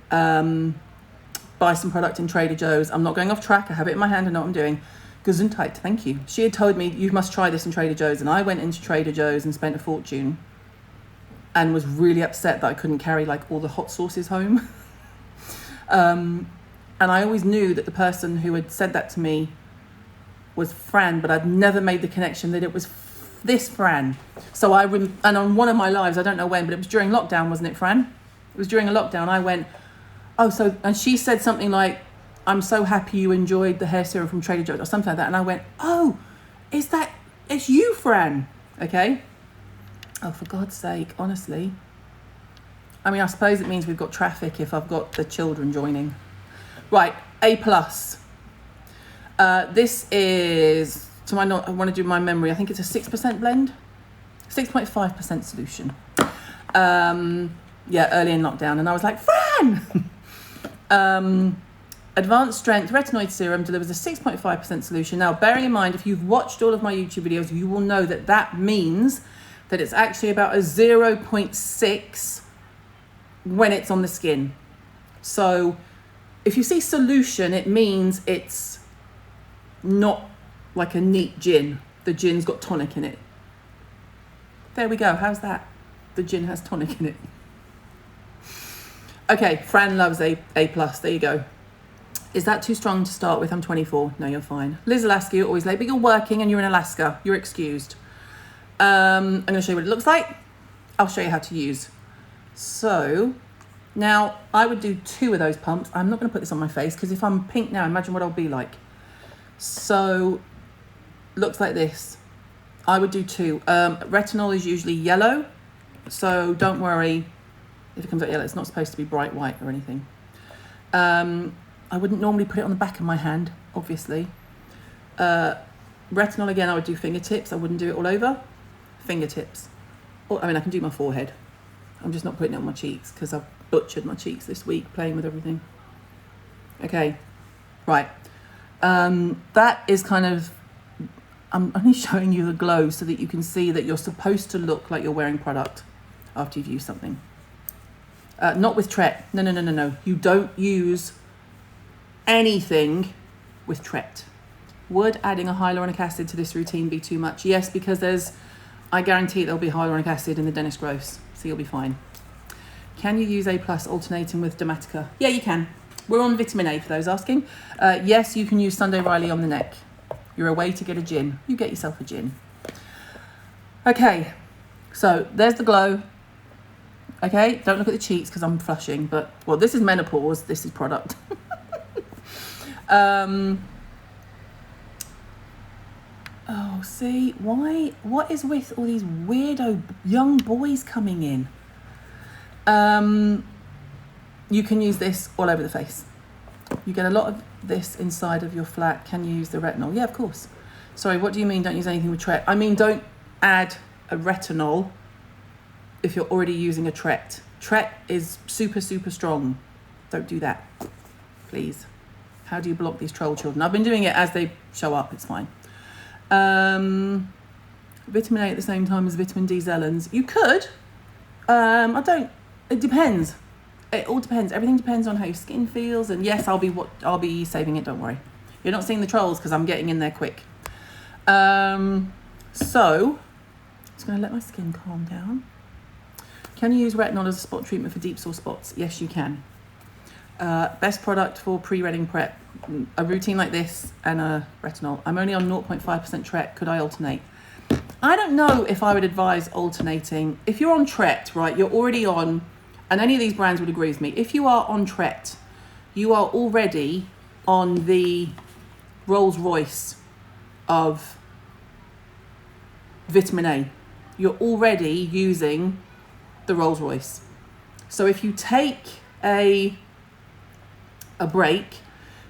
buy some product in Trader Joe's. I'm not going off track. I have it in my hand. I know what I'm doing. Gesundheit, thank you. She had told me, you must try this in Trader Joe's. And I went into Trader Joe's and spent a fortune and was really upset that I couldn't carry like all the hot sauces home. And I always knew that the person who had said that to me was Fran, but I'd never made the connection that it was this Fran. So and on one of my lives, I don't know when, but it was during lockdown, wasn't it, Fran? It was during a lockdown. I went, oh, so, and she said something like, I'm so happy you enjoyed the hair serum from Trader Joe's or something like that. And I went, oh, it's you, Fran. Okay. Oh, for God's sake, honestly. I mean, I suppose it means we've got traffic if I've got the children joining. Right, A+. This is, I want to do my memory, I think it's a 6% blend, 6.5% solution. Yeah, early in lockdown. And I was like, Fran! Advanced strength retinoid serum delivers a 6.5% solution. Now, bearing in mind, if you've watched all of my YouTube videos, you will know that that means that it's actually about a 0.6 when it's on the skin. So if you see solution, it means it's not like a neat gin. The gin's got tonic in it. There we go. How's that? The gin has tonic in it. Okay, Fran loves A+. There you go. Is that too strong to start with? I'm 24. No, you're fine. Liz Alaska, you're always late, but you're working and you're in Alaska. You're excused. I'm going to show you what it looks like. I'll show you how to use. So now I would do 2 of those pumps. I'm not going to put this on my face because if I'm pink now, imagine what I'll be like. So looks like this. I would do 2. Retinol is usually yellow, so don't worry if it comes out yellow. It's not supposed to be bright white or anything. I wouldn't normally put it on the back of my hand, obviously. Retinol, again, I would do fingertips. I wouldn't do it all over. Fingertips. Or, I mean, I can do my forehead. I'm just not putting it on my cheeks because I've butchered my cheeks this week playing with everything. Okay, right. That is kind of, I'm only showing you the glow so that you can see that you're supposed to look like you're wearing product after you've used something. Not with Tret. No. You don't use anything with Tret. Would adding a hyaluronic acid to this routine be too much? Yes, because I guarantee there'll be hyaluronic acid in the Dentist Gross, so you'll be fine. Can you use A+ alternating with Dermatica? Yeah, you can. We're on vitamin A for those asking. Yes, you can use Sunday Riley on the neck. You're away to get a gin. You get yourself a gin. Okay, so there's the glow. Okay, don't look at the cheeks because I'm flushing, but, well, this is menopause, this is product. Oh, see, what is with all these weirdo young boys coming in? You can use this all over the face. You get a lot of this inside of your flat. Can you use the retinol? Yeah, of course. Sorry, what do you mean don't use anything with Tret? I mean, don't add a retinol if you're already using a Tret. Tret is super, super strong. Don't do that, please. How do you block these troll children? I've been doing it as they show up, it's fine. Vitamin A at the same time as vitamin D Zellens. You could. It depends. It all depends. Everything depends on how your skin feels. And yes, I'll be saving it, don't worry. You're not seeing the trolls because I'm getting in there quick. So, just going to let my skin calm down. Can you use retinol as a spot treatment for deep sore spots? Yes, you can. Best product for pre-Reading prep. A routine like this and a retinol. I'm only on 0.5% Tret. Could I alternate? I don't know if I would advise alternating. If you're on Tret, right, you're already on, and any of these brands would agree with me, if you are on Tret, you are already on the Rolls Royce of vitamin A. You're already using the Rolls Royce. So if you take a break,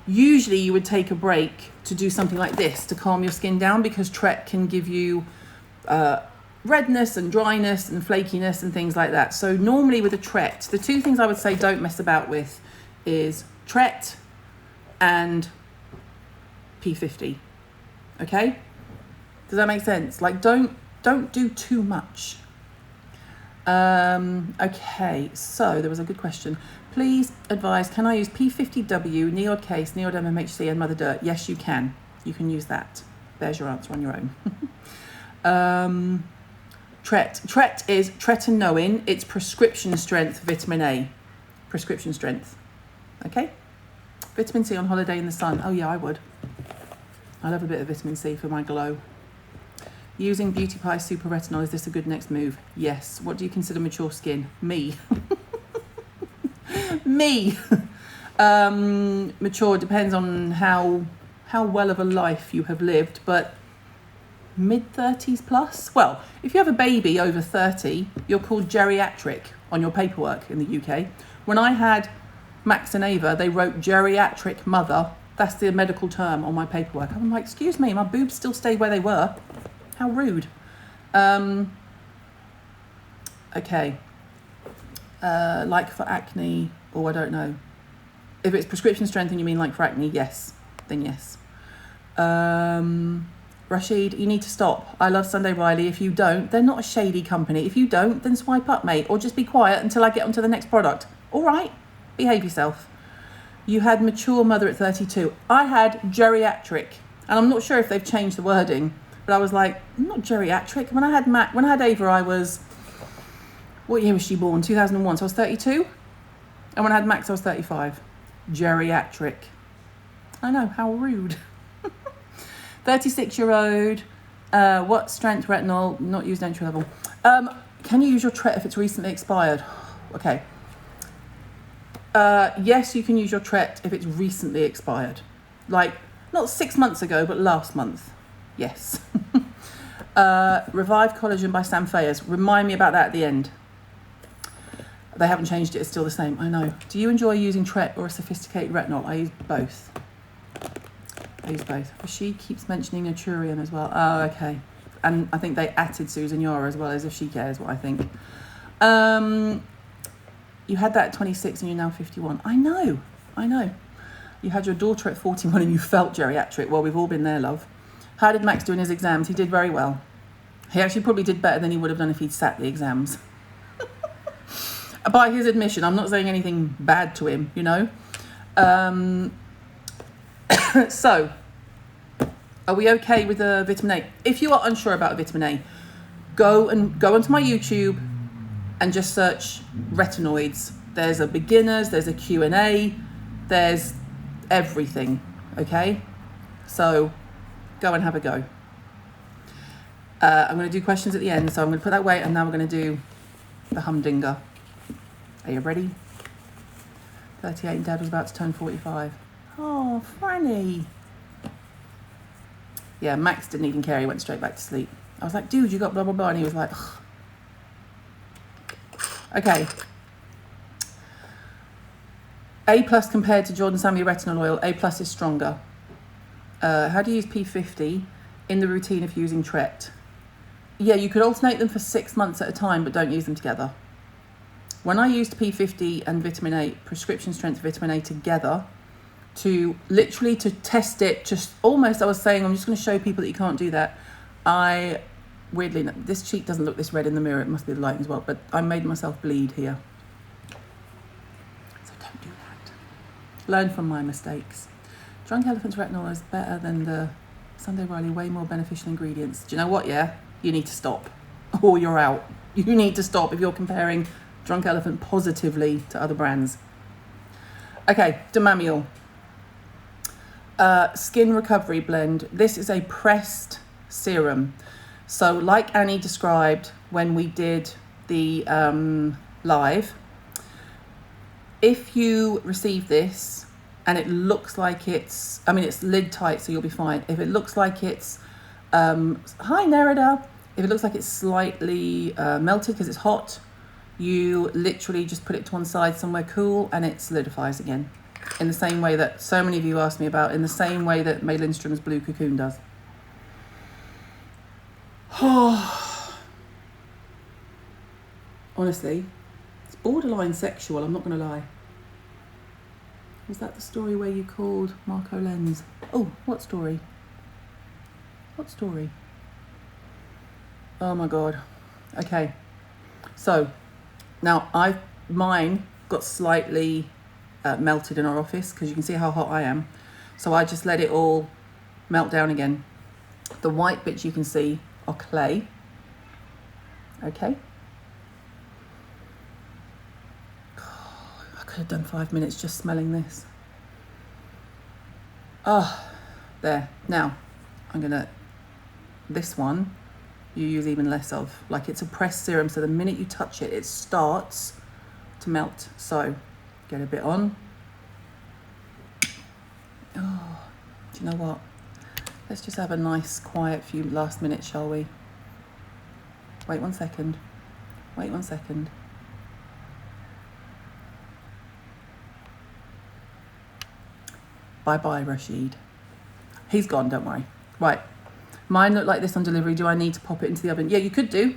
usually you would take a break to do something like this to calm your skin down, because Tret can give you redness and dryness and flakiness and things like that. So normally with a Tret, the two things I would say don't mess about with is Tret and P50. Okay? Does that make sense? Like, don't do too much. Okay, so there was a good question. Please advise, can I use P50W, Neod Case, Neodem MHC and Mother Dirt? Yes, you can. You can use that. There's your answer on your own. Tret is tretinoin. It's prescription strength vitamin A. Prescription strength. Okay? Vitamin C on holiday in the sun. Oh yeah, I would. I love a bit of vitamin C for my glow. Using Beauty Pie Super Retinol, is this a good next move? Yes. What do you consider mature skin? Me. Me. Mature depends on how well of a life you have lived, but mid-30s plus? Well, if you have a baby over 30, you're called geriatric on your paperwork in the UK. When I had Max and Ava, they wrote geriatric mother. That's the medical term on my paperwork. I'm like, excuse me, my boobs still stay where they were. How rude. Okay. Like for acne, or I don't know. If it's prescription strength and you mean like for acne, yes. Then yes. Rashid, you need to stop. I love Sunday Riley. If you don't, they're not a shady company. If you don't, then swipe up, mate. Or just be quiet until I get onto the next product. All right. Behave yourself. You had mature mother at 32. I had geriatric. And I'm not sure if they've changed the wording. But I was like, not geriatric. When I had Ava, I was, what year was she born? 2001. So I was 32. And when I had Max, I was 35. Geriatric. I know, how rude. 36-year-old. What strength retinol? Not used entry level. Can you use your Tret if it's recently expired? Okay. Yes, you can use your Tret if it's recently expired. Like, not 6 months ago, but last month. Yes. Revive Collagen by Sam Fayers. Remind me about that at the end. They haven't changed it, it's still the same. I know. Do you enjoy using Tret or a sophisticated retinol? I use both. She keeps mentioning Naturium as well. Oh, okay. And I think they added Susan Yara as well, as if she cares what I think. You had that at 26 and you're now 51. I know. You had your daughter at 41 and you felt geriatric. Well, we've all been there, love. How did Max do in his exams? He did very well. He actually probably did better than he would have done if he'd sat the exams. By his admission, I'm not saying anything bad to him, you know. So, are we okay with the vitamin A? If you are unsure about vitamin A, go onto my YouTube and just search retinoids. There's a beginners, there's a Q&A, there's everything, okay? So, go and have a go. I'm going to do questions at the end, so I'm going to put that away, and now we're going to do the humdinger. Are you ready? 38 and Dad was about to turn 45. Oh, Franny. Yeah, Max didn't even care. He went straight back to sleep. I was like, dude, you got blah, blah, blah. And he was like, ugh. Okay. A+ compared to Jordan Sammy retinol oil. A+ is stronger. How do you use P50 in the routine of using Tret? Yeah, you could alternate them for 6 months at a time, but don't use them together. When I used P50 and vitamin A, prescription strength vitamin A together, to literally to test it, just almost, I was saying, I'm just going to show people that you can't do that. Weirdly, this cheek doesn't look this red in the mirror. It must be the lighting as well, but I made myself bleed here. So don't do that. Learn from my mistakes. Drunk Elephant's retinol is better than the Sunday Riley, way more beneficial ingredients. Do you know what, yeah? You need to stop, or you're out. You need to stop if you're comparing Drunk Elephant positively to other brands. Okay, Dermablend. Skin Recovery Blend. This is a pressed serum. So like Annie described when we did the live, if you receive this and it looks like it's lid tight, so you'll be fine. If it looks like it's, hi Nerida, if it looks like it's slightly melted because it's hot, you literally just put it to one side somewhere cool and it solidifies again. In the same way that so many of you asked me about, in the same way that May Lindstrom's Blue Cocoon does. Honestly, it's borderline sexual, I'm not going to lie. Was that the story where you called Marco Lenz? Oh, what story? What story? Oh my God. Okay. So, now mine got slightly melted in our office because you can see how hot I am. So I just let it all melt down again. The white bits you can see are clay. Okay. I could have done 5 minutes just smelling this. Oh, there. Now, this one, you use even less of. Like, it's a pressed serum, so the minute you touch it, it starts to melt. So, get a bit on. Oh, do you know what? Let's just have a nice, quiet few last minutes, shall we? Wait 1 second. Wait 1 second. Bye-bye, Rashid. He's gone, don't worry. Right. Mine look like this on delivery. Do I need to pop it into the oven? Yeah, you could do.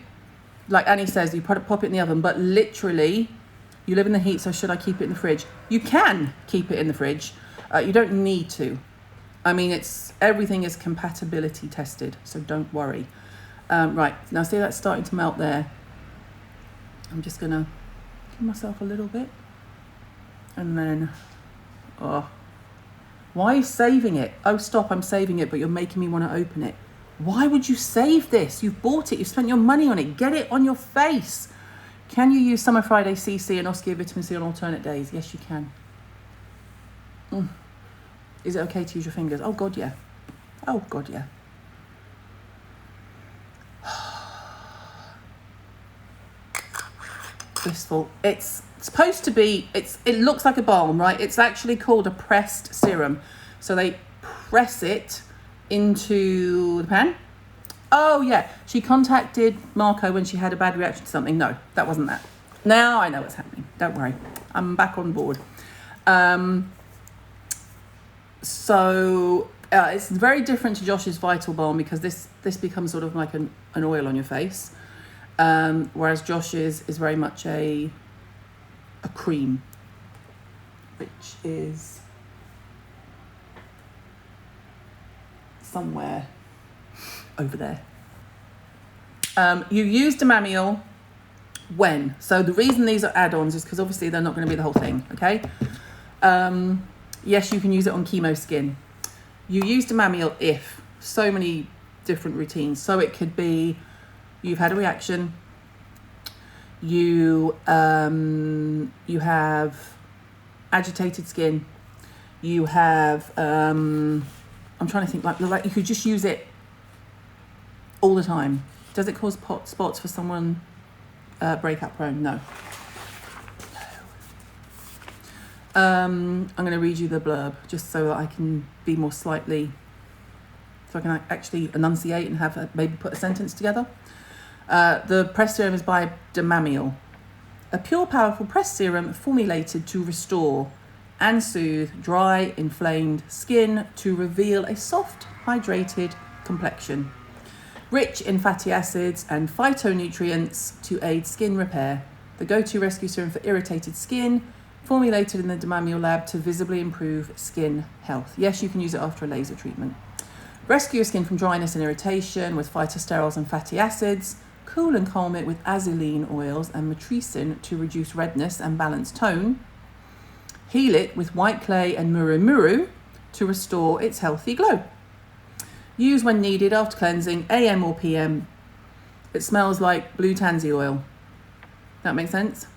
Like Annie says, you pop it in the oven, but literally, you live in the heat, so should I keep it in the fridge? You can keep it in the fridge. You don't need to. I mean, everything is compatibility tested, so don't worry. Right, now see that's starting to melt there. I'm just gonna give myself a little bit. And then, why are you saving it? Oh, stop, I'm saving it, but you're making me want to open it. Why would you save this? You've bought it, you've spent your money on it. Get it on your face. Can you use Summer Friday CC and Oskia Vitamin C on alternate days? Yes, you can. Is it okay to use your fingers? Oh, God, yeah. Oh, God, yeah. Blissful. It's supposed to be, it looks like a balm, right? It's actually called a pressed serum. So they press it into the pan. Oh, yeah. She contacted Marco when she had a bad reaction to something. No, that wasn't that. Now I know what's happening. Don't worry, I'm back on board. It's very different to Josh's Vital Balm because this becomes sort of like an oil on your face, whereas Josh's is very much a cream, which is somewhere over there. You use Dermablend when? So the reason these are add-ons is because obviously they're not going to be the whole thing, okay? Yes, you can use it on chemo skin. You use Dermablend if so many different routines. So it could be you've had a reaction, you have agitated skin, you have I'm trying to think, like you could just use it all the time. Does it cause spots for someone breakout prone? No. I'm going to read you the blurb just so that I can be more slightly, so I can actually enunciate and have maybe put a sentence together. The press serum is by Dermablend, a pure, powerful press serum formulated to restore and soothe dry, inflamed skin to reveal a soft, hydrated complexion. Rich in fatty acids and phytonutrients to aid skin repair. The go-to rescue serum for irritated skin, formulated in the Dermablend lab to visibly improve skin health. Yes, you can use it after a laser treatment. Rescue your skin from dryness and irritation with phytosterols and fatty acids. Cool and calm it with azulene oils and matricin to reduce redness and balance tone. Heal it with white clay and muru to restore its healthy glow. Use when needed after cleansing, AM or PM. It smells like blue tansy oil. That makes sense?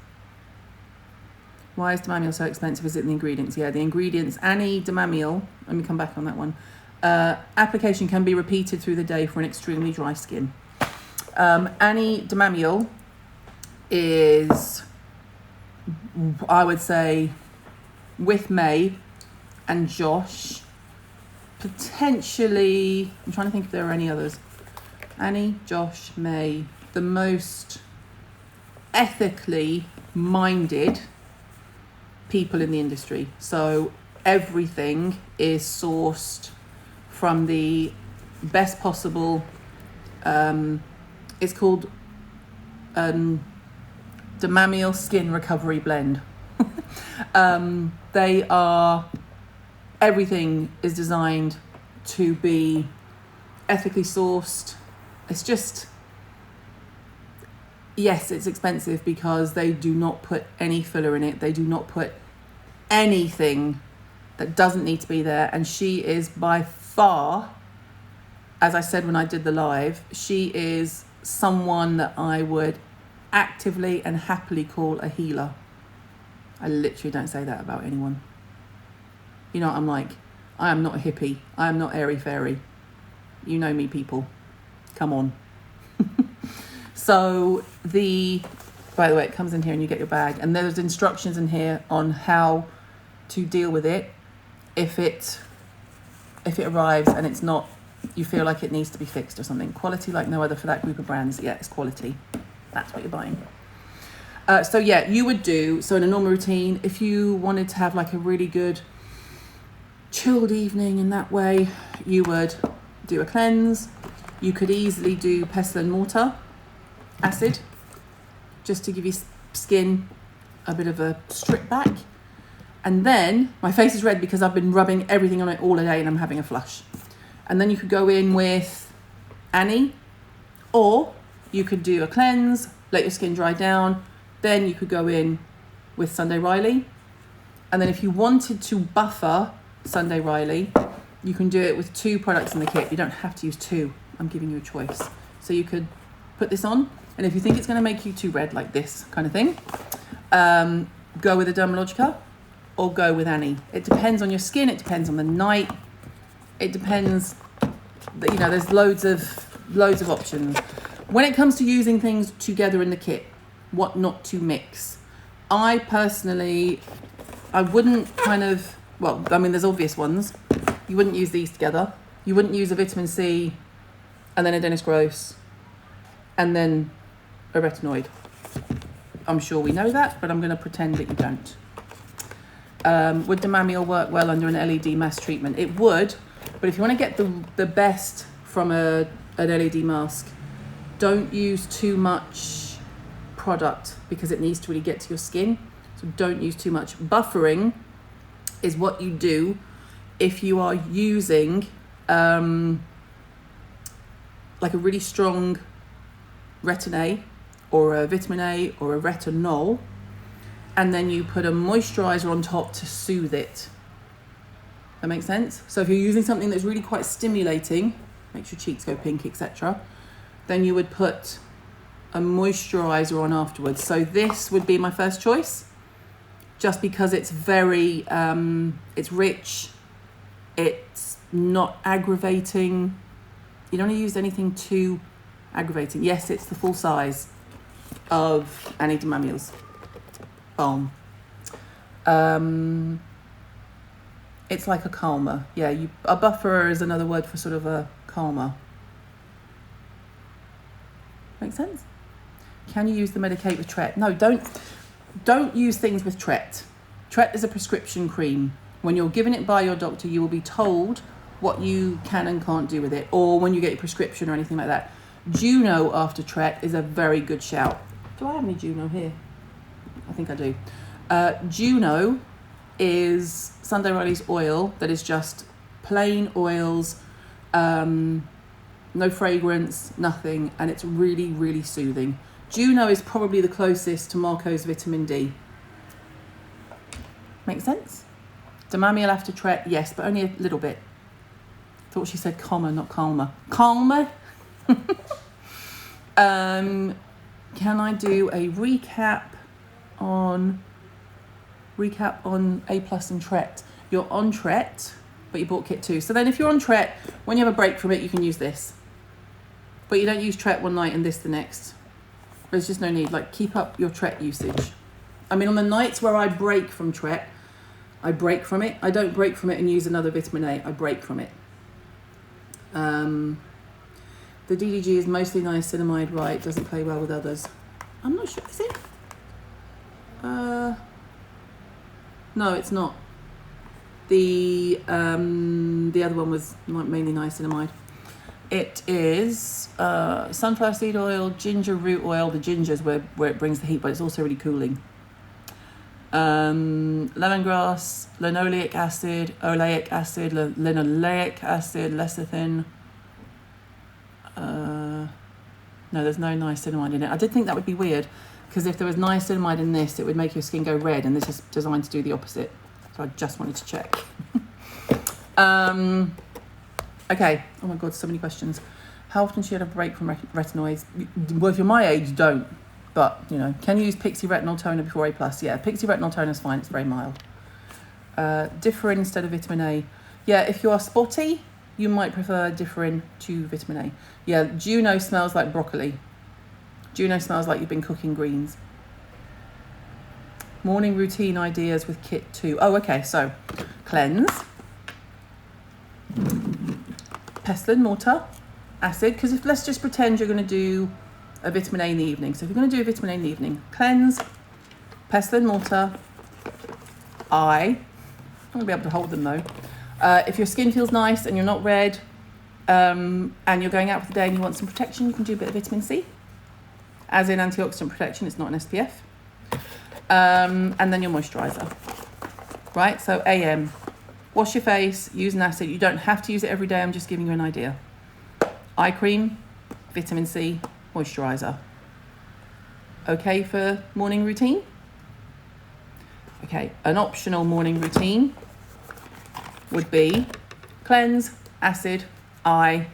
Why is Dermablend so expensive? Is it the ingredients? Yeah, the ingredients. Any Dermablend, let me come back on that one. Application can be repeated through the day for an extremely dry skin. Any Dermablend is, I would say, with May and Josh, potentially, I'm trying to think if there are any others. Annie, Josh, May, the most ethically minded people in the industry. So everything is sourced from the best possible, it's called Dermablend Skin Recovery Blend. Everything is designed to be ethically sourced. It's just, yes, it's expensive because they do not put any filler in it. They do not put anything that doesn't need to be there. And she is by far, as I said when I did the live, she is someone that I would actively and happily call a healer. I literally don't say that about anyone. You know what I'm like? I am not a hippie. I am not airy fairy. You know me, people. Come on. So by the way, it comes in here and you get your bag. And there's instructions in here on how to deal with it if it arrives and it's not, you feel like it needs to be fixed or something. Quality like no other for that group of brands. Yeah, it's quality. That's what you're buying. So yeah, you would do, so in a normal routine, if you wanted to have like a really good chilled evening in that way, you would do a cleanse. You could easily do pestle and mortar acid just to give your skin a bit of a strip back. And then my face is red because I've been rubbing everything on it all day and I'm having a flush. And then you could go in with Annie, or you could do a cleanse, let your skin dry down. Then you could go in with Sunday Riley. And then if you wanted to buffer Sunday Riley, you can do it with 2 products in the kit. You don't have to use 2. I'm giving you a choice. So you could put this on, and if you think it's going to make you too red, like this kind of thing, go with a Dermalogica or go with Annie. It depends on your skin. It depends on the night. It depends. You know, there's loads of options. When it comes to using things together in the kit, what not to mix. I personally, I wouldn't kind of, well, I mean, there's obvious ones. You wouldn't use these together. You wouldn't use a vitamin C and then a Dennis Gross and then a retinoid. I'm sure we know that, but I'm going to pretend that you don't. Would Dermablend work well under an LED mask treatment? It would, but if you want to get the best from an LED mask, don't use too much product because it needs to really get to your skin. So don't use too much. Buffering is what you do if you are using like a really strong retin-A or a vitamin A or a retinol, and then you put a moisturizer on top to soothe it. That makes sense? So if you're using something that's really quite stimulating, makes your cheeks go pink, etc., then you would put a moisturizer on afterwards. So this would be my first choice, just because it's very, it's rich, it's not aggravating. You don't want to use anything too aggravating. Yes, it's the full size of Annie Dermablend's balm. It's like a calmer. Yeah, a bufferer is another word for sort of a calmer. Make sense? Can you use the Medicate with Tret? No, don't use things with Tret. Tret is a prescription cream. When you're given it by your doctor, you will be told what you can and can't do with it, or when you get your prescription or anything like that. Juno after Tret is a very good shout. Do I have any Juno here? I think I do. Juno is Sunday Riley's oil that is just plain oils, no fragrance, nothing, and it's really, really soothing. Juno is probably the closest to Marco's vitamin D. Make sense? Dermablend after Tret, yes, but only a little bit. Thought she said calmer, not calmer. Calmer? Can I do a recap on A Plus and Tret? You're on Tret, but you bought Kit 2. So then if you're on Tret, when you have a break from it, you can use this. But you don't use Tret one night and this the next. There's just no need. Like, keep up your Tret usage. I mean, on the nights where I break from Tret, I break from it. I don't break from it and use another vitamin A. I break from it. The DDG is mostly niacinamide, right? Doesn't play well with others. I'm not sure. Is it? No, it's not. The other one was mainly niacinamide. It is sunflower seed oil, ginger root oil. The ginger is where it brings the heat, but it's also really cooling. Lemongrass, linoleic acid, oleic acid, linoleic acid, lecithin. No, there's no niacinamide in it. I did think that would be weird, because if there was niacinamide in this, it would make your skin go red, and this is designed to do the opposite. So I just wanted to check. Okay. Oh my God, so many questions. How often should I have a break from retinoids? Well, if you're my age, don't. But, you know, can you use Pixie Retinol Toner before A+? Yeah, Pixie Retinol Toner is fine. It's very mild. Differin instead of vitamin A. Yeah, if you are spotty, you might prefer Differin to vitamin A. Yeah, Juno smells like broccoli. Juno smells like you've been cooking greens. Morning routine ideas with Kit 2. Oh, okay, so cleanse. Pestle and mortar. Acid, because let's just pretend you're going to do a vitamin A in the evening. So if you're going to do a vitamin A in the evening, cleanse, pestle and mortar, eye. I'm going to be able to hold them though. If your skin feels nice and you're not red, and you're going out for the day and you want some protection, you can do a bit of vitamin C, as in antioxidant protection. It's not an SPF. And then your moisturizer. Right, so AM. Wash your face, use an acid. You don't have to use it every day. I'm just giving you an idea. Eye cream, vitamin C, moisturizer. Okay for morning routine? Okay, an optional morning routine would be cleanse, acid, eye,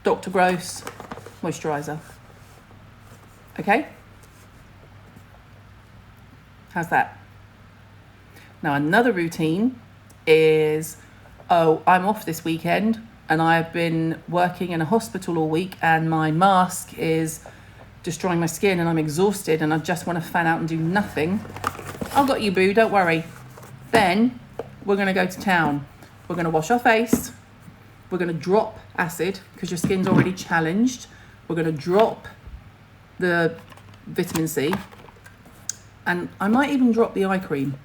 Dr. Gross, moisturizer. Okay? How's that? Now another routine is, oh, I'm off this weekend and I've been working in a hospital all week and my mask is destroying my skin and I'm exhausted and I just want to fan out and do nothing. I've got you, boo, don't worry. Then we're going to go to town. We're going to wash our face. We're going to drop acid because your skin's already challenged. We're going to drop the vitamin C. And I might even drop the eye cream.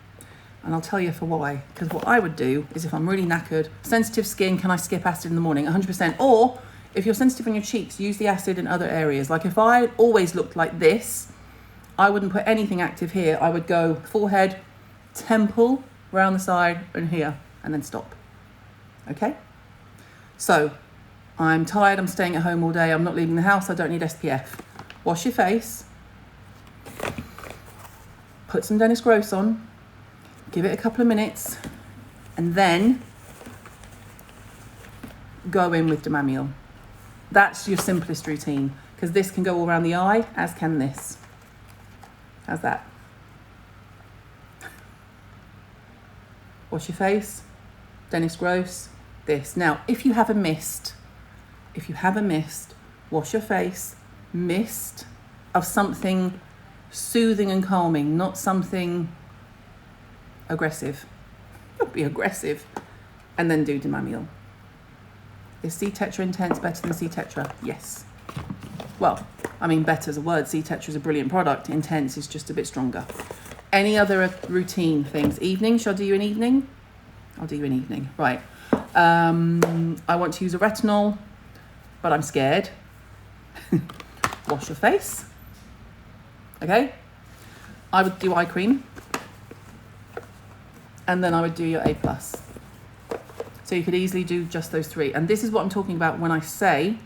And I'll tell you for why. Because what I would do is if I'm really knackered, sensitive skin, can I skip acid in the morning? 100%. Or if you're sensitive on your cheeks, use the acid in other areas. Like if I always looked like this, I wouldn't put anything active here. I would go forehead, temple, around the side and here, and then stop. Okay? So, I'm tired, I'm staying at home all day, I'm not leaving the house, I don't need SPF. Wash your face. Put some Dennis Gross on. Give it a couple of minutes. And then go in with Dermablend. That's your simplest routine, because this can go all around the eye, as can this. How's that? Wash your face, Dennis Gross, this. Now, if you have a mist, wash your face, mist of something soothing and calming, not something aggressive. Don't be aggressive. And then do Dermablend. Is C-Tetra Intense better than C-Tetra? Yes. Well, I mean, better is a word. C-Tetra is a brilliant product. Intense is just a bit stronger. Any other routine things? Evening, shall I do you an evening? I'll do you an evening. Right. I want to use a retinol, but I'm scared. Wash your face. Okay. I would do eye cream. And then I would do your A+. So you could easily do just those three. And this is what I'm talking about when I say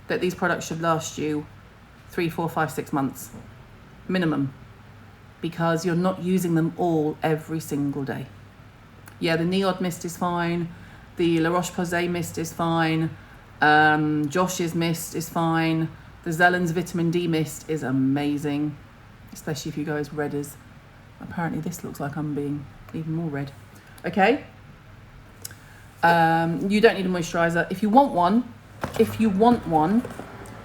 that these products should last you 3, 4, 5, 6 months minimum, because you're not using them all every single day. Yeah, the Niod mist is fine. The La Roche-Posay mist is fine. Josh's mist is fine. The Zellen's vitamin D mist is amazing, especially if you go as red as, apparently this looks like I'm being even more red. Okay. You don't need a moisturizer. If you want one,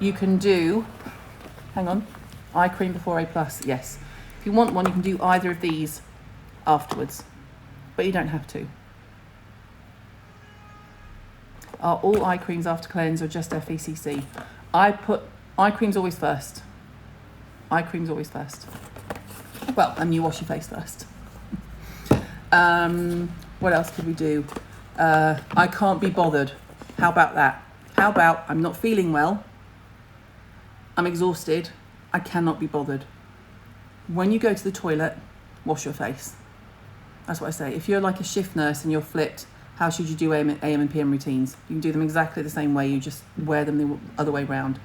you can do, hang on, eye cream before A+, yes. If you want one, you can do either of these afterwards, but you don't have to. Are all eye creams after cleanse or just FECC? I put eye creams always first. Eye creams always first. Well, and you wash your face first. What else could we do? I can't be bothered. How about that? How about I'm not feeling well, I'm exhausted, I cannot be bothered. When you go to the toilet, wash your face. That's what I say. If you're like a shift nurse and you're flipped, how should you do AM and PM routines? You can do them exactly the same way, you just wear them the other way round.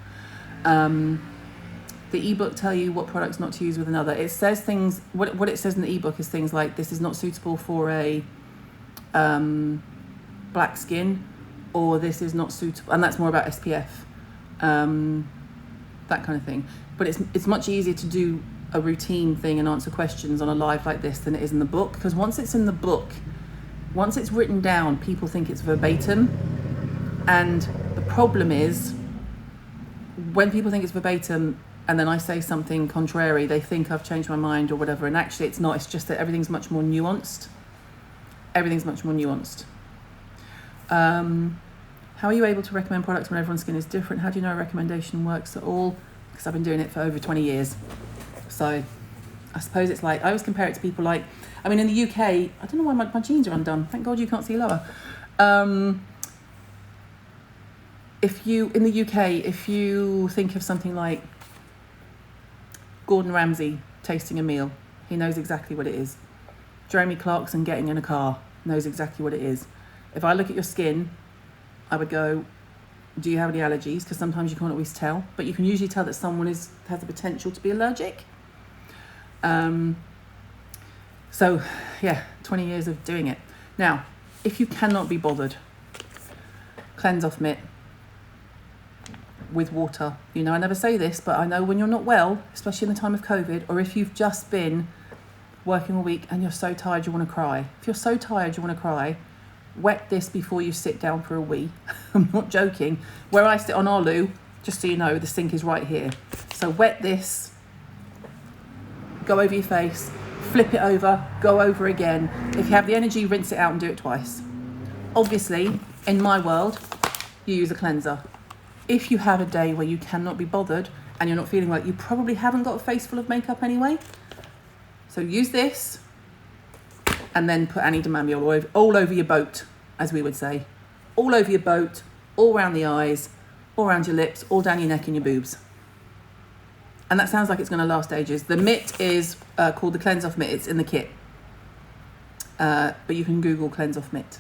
The ebook tell you what products not to use with another. It says things, what it says in the ebook is things like, this is not suitable for a black skin, or this is not suitable, and that's more about SPF, that kind of thing. But it's much easier to do a routine thing and answer questions on a live like this than it is in the book, because once it's in the book, once it's written down, people think it's verbatim, and the problem is when people think it's verbatim and then I say something contrary, they think I've changed my mind or whatever, and actually it's not. It's just that everything's much more nuanced. Everything's much more nuanced. How are you able to recommend products when everyone's skin is different? How do you know a recommendation works at all? Because I've been doing it for over 20 years. So I suppose it's like, I always compare it to people like, I mean, in the UK, I don't know why my jeans are undone. Thank God you can't see lower. In the UK, if you think of something like Gordon Ramsay tasting a meal, he knows exactly what it is. Jeremy Clarkson getting in a car knows exactly what it is. If I look at your skin, I would go, do you have any allergies? Because sometimes you can't always tell, but you can usually tell that someone has the potential to be allergic. So yeah, 20 years of doing it. Now, if you cannot be bothered, cleanse off mitt with water. You know, I never say this, but I know when you're not well, especially in the time of COVID, or if you've just been working all week and you're so tired you want to cry. If you're so tired you want to cry, wet this before you sit down for a wee. I'm not joking. Where I sit on our loo, just so you know, the sink is right here. So wet this, go over your face, flip it over, go over again. If you have the energy, rinse it out and do it twice. Obviously, in my world, you use a cleanser. If you have a day where you cannot be bothered and you're not feeling well, you probably haven't got a face full of makeup anyway. So use this, and then put Annie Dermablend all over your boat, as we would say. All over your boat, all around the eyes, all around your lips, all down your neck and your boobs. And that sounds like it's going to last ages. The mitt is called the Cleanse Off Mitt. It's in the kit. But you can Google Cleanse Off Mitt.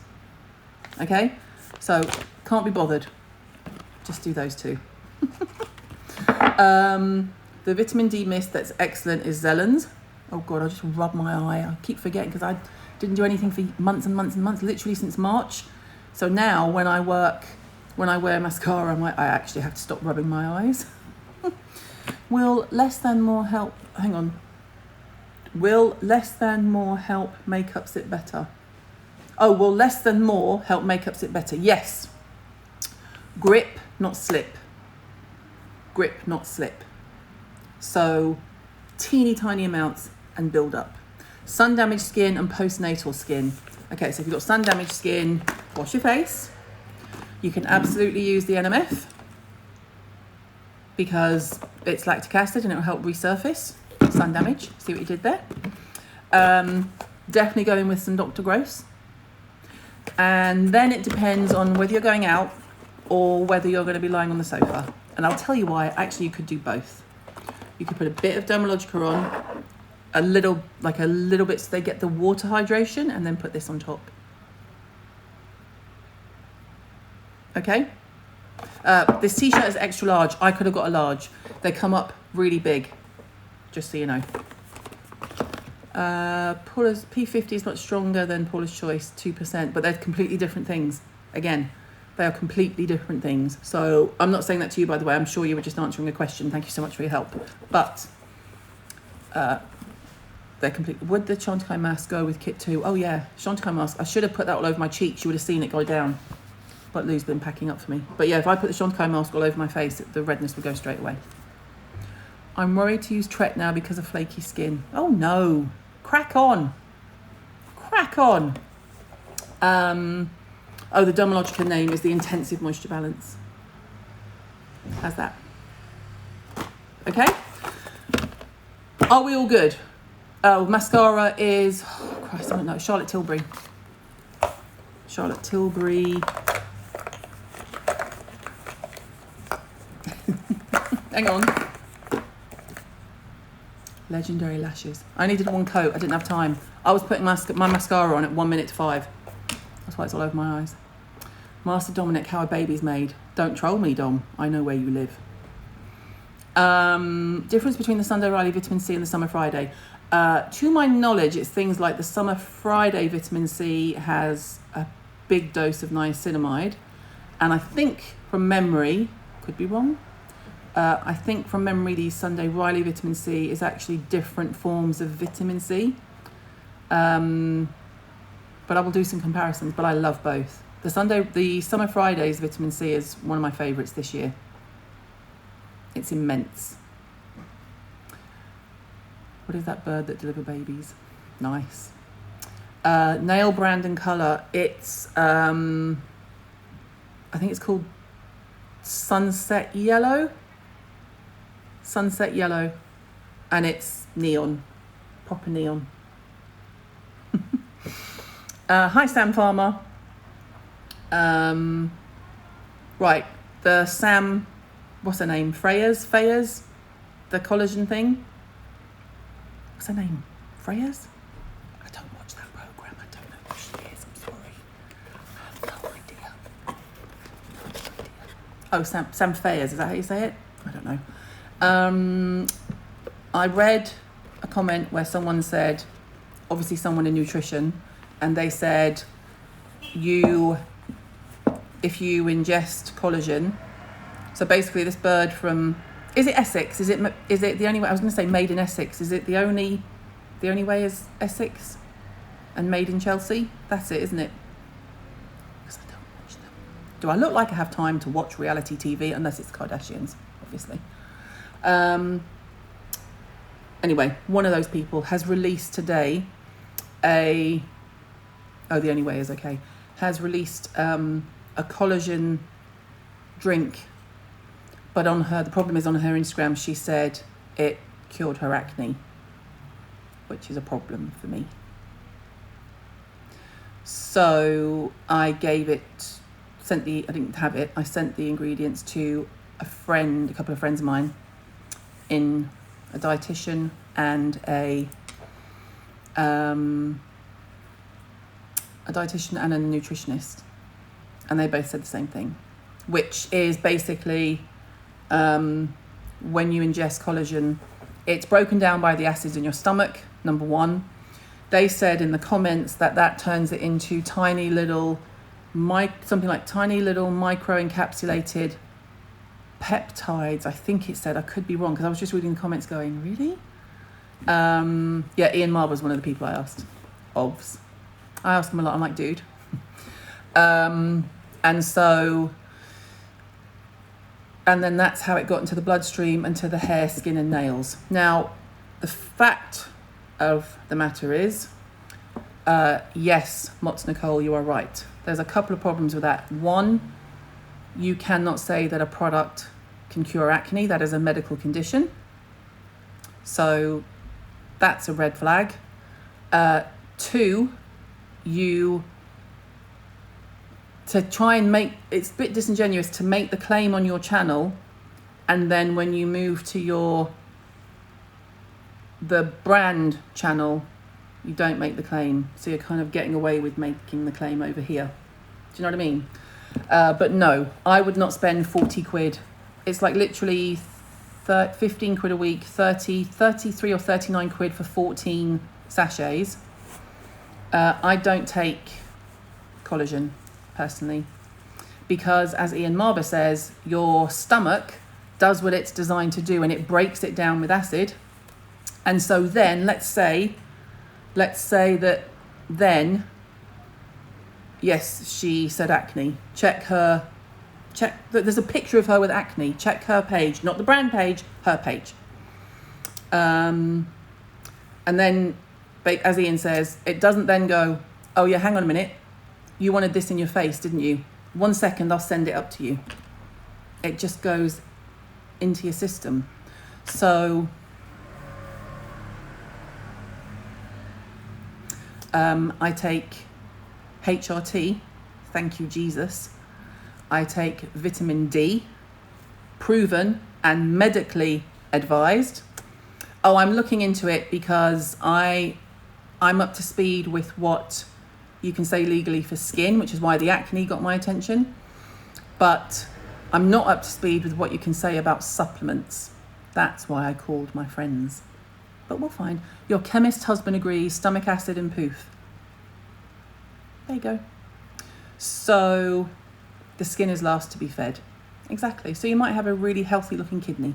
Okay? So, can't be bothered. Just do those two. The vitamin D mist that's excellent is Zellen's. Oh God, I just rubbed my eye. I keep forgetting because I didn't do anything for months and months and months, literally since March. So now when I wear mascara, I actually have to stop rubbing my eyes. Will less than more help? Hang on. Will less than more help makeup sit better? Oh, will less than more help makeup sit better? Yes. Grip, not slip. Grip, not slip. So teeny tiny amounts and build up. Sun damaged skin and postnatal skin. Okay, so if you've got sun damaged skin, wash your face. You can absolutely use the NMF because it's lactic acid and it will help resurface sun damage. See what you did there? Definitely going with some Dr. Gross. And then it depends on whether you're going out or whether you're going to be lying on the sofa. And I'll tell you why. Actually, you could do both. You could put a bit of Dermalogica on, a little bit so they get the water hydration, and then put this on top. Okay? This t-shirt is extra large. I could have got a large. They come up really big, just so you know. Paula's P50 is much stronger than Paula's Choice, 2%, but they're completely different things. Again, they are completely different things. So I'm not saying that to you, by the way. I'm sure you were just answering a question. Thank you so much for your help. But they're completely... Would the Chantecaille mask go with kit 2? Oh yeah, Chantecaille mask. I should have put that all over my cheeks. You would have seen it go down. But Lou's been packing up for me. But yeah, if I put the Chantecaille mask all over my face, the redness would go straight away. I'm worried to use Tret now because of flaky skin. Oh no. Crack on. Crack on. Oh, the Dermalogica name is the Intensive Moisture Balance. How's that? Okay. Are we all good? Oh, mascara is... Oh, Christ, I don't know. Charlotte Tilbury. Charlotte Tilbury. Hang on. Legendary Lashes. I needed one coat. I didn't have time. I was putting my mascara on at 1 minute to 5. That's why it's all over my eyes. Master Dominic, how a baby's made. Don't troll me, Dom. I know where you live. Difference between the Sunday Riley vitamin C and the Summer Friday. To my knowledge, it's things like the Summer Friday vitamin C has a big dose of niacinamide. And I think from memory, could be wrong, I think from memory the Sunday Riley vitamin C is actually different forms of vitamin C. But I will do some comparisons, but I love both. The Summer Fridays vitamin C is one of my favourites this year. It's immense. What is that bird that deliver babies? Nice. Nail brand and colour. It's, I think it's called Sunset Yellow. Sunset Yellow. And it's neon. Proper neon. Hi, Sam Farmer. Right, the Sam, what's her name? Freyers? The collagen thing? What's her name? Freyers? I don't watch that programme. I don't know who she is. I'm sorry. I have no idea. Oh, Sam Fayers. Is that how you say it? I don't know. I read a comment where someone said, obviously someone in nutrition, and they said, if you ingest collagen, so basically this bird from, is it Essex? Is it the only way? I was going to say made in Essex. Is it the only way is Essex and made in Chelsea? That's it, isn't it? Because I don't watch them. Do I look like I have time to watch reality TV? Unless it's Kardashians, obviously. Anyway, one of those people has released today the only way is okay, has released a collagen drink But the problem is on her Instagram, she said it cured her acne, which is a problem for me. So I didn't have it. I sent the ingredients to a couple of friends of mine, in a dietitian and a nutritionist, and they both said the same thing, which is basically when you ingest collagen, it's broken down by the acids in your stomach, number one. They said in the comments that turns it into tiny little micro-encapsulated peptides, I think it said. I could be wrong, because I was just reading the comments going, really? Ian Marr was one of the people I asked. I asked him a lot. I'm like, dude. And then that's how it got into the bloodstream and to the hair, skin and nails. Now, the fact of the matter is, yes, Mott's Nicole, you are right. There's a couple of problems with that. One, you cannot say that a product can cure acne. That is a medical condition. So that's a red flag. Two, to try and it's a bit disingenuous to make the claim on your channel, and then when you move to the brand channel, you don't make the claim. So you're kind of getting away with making the claim over here. Do you know what I mean? But no, I would not spend 40 quid. It's like literally 15 quid a week, 33 or 39 quid for 14 sachets. I don't take collagen personally, because as Ian Marber says, your stomach does what it's designed to do, and it breaks it down with acid. And so then let's say that then, yes, she said acne. Check there's a picture of her with acne. Check her page, not the brand page, her page. And then, as Ian says, it doesn't then go, oh yeah, hang on a minute, you wanted this in your face, didn't you? 1 second, I'll send it up to you. It just goes into your system. So I take HRT, thank you Jesus. I take vitamin D, proven and medically advised. Oh, I'm looking into it because I'm up to speed with what you can say legally for skin, which is why the acne got my attention. But I'm not up to speed with what you can say about supplements. That's why I called my friends. But we'll find. Your chemist husband agrees, stomach acid and poof. There you go. So the skin is last to be fed. Exactly. So you might have a really healthy looking kidney.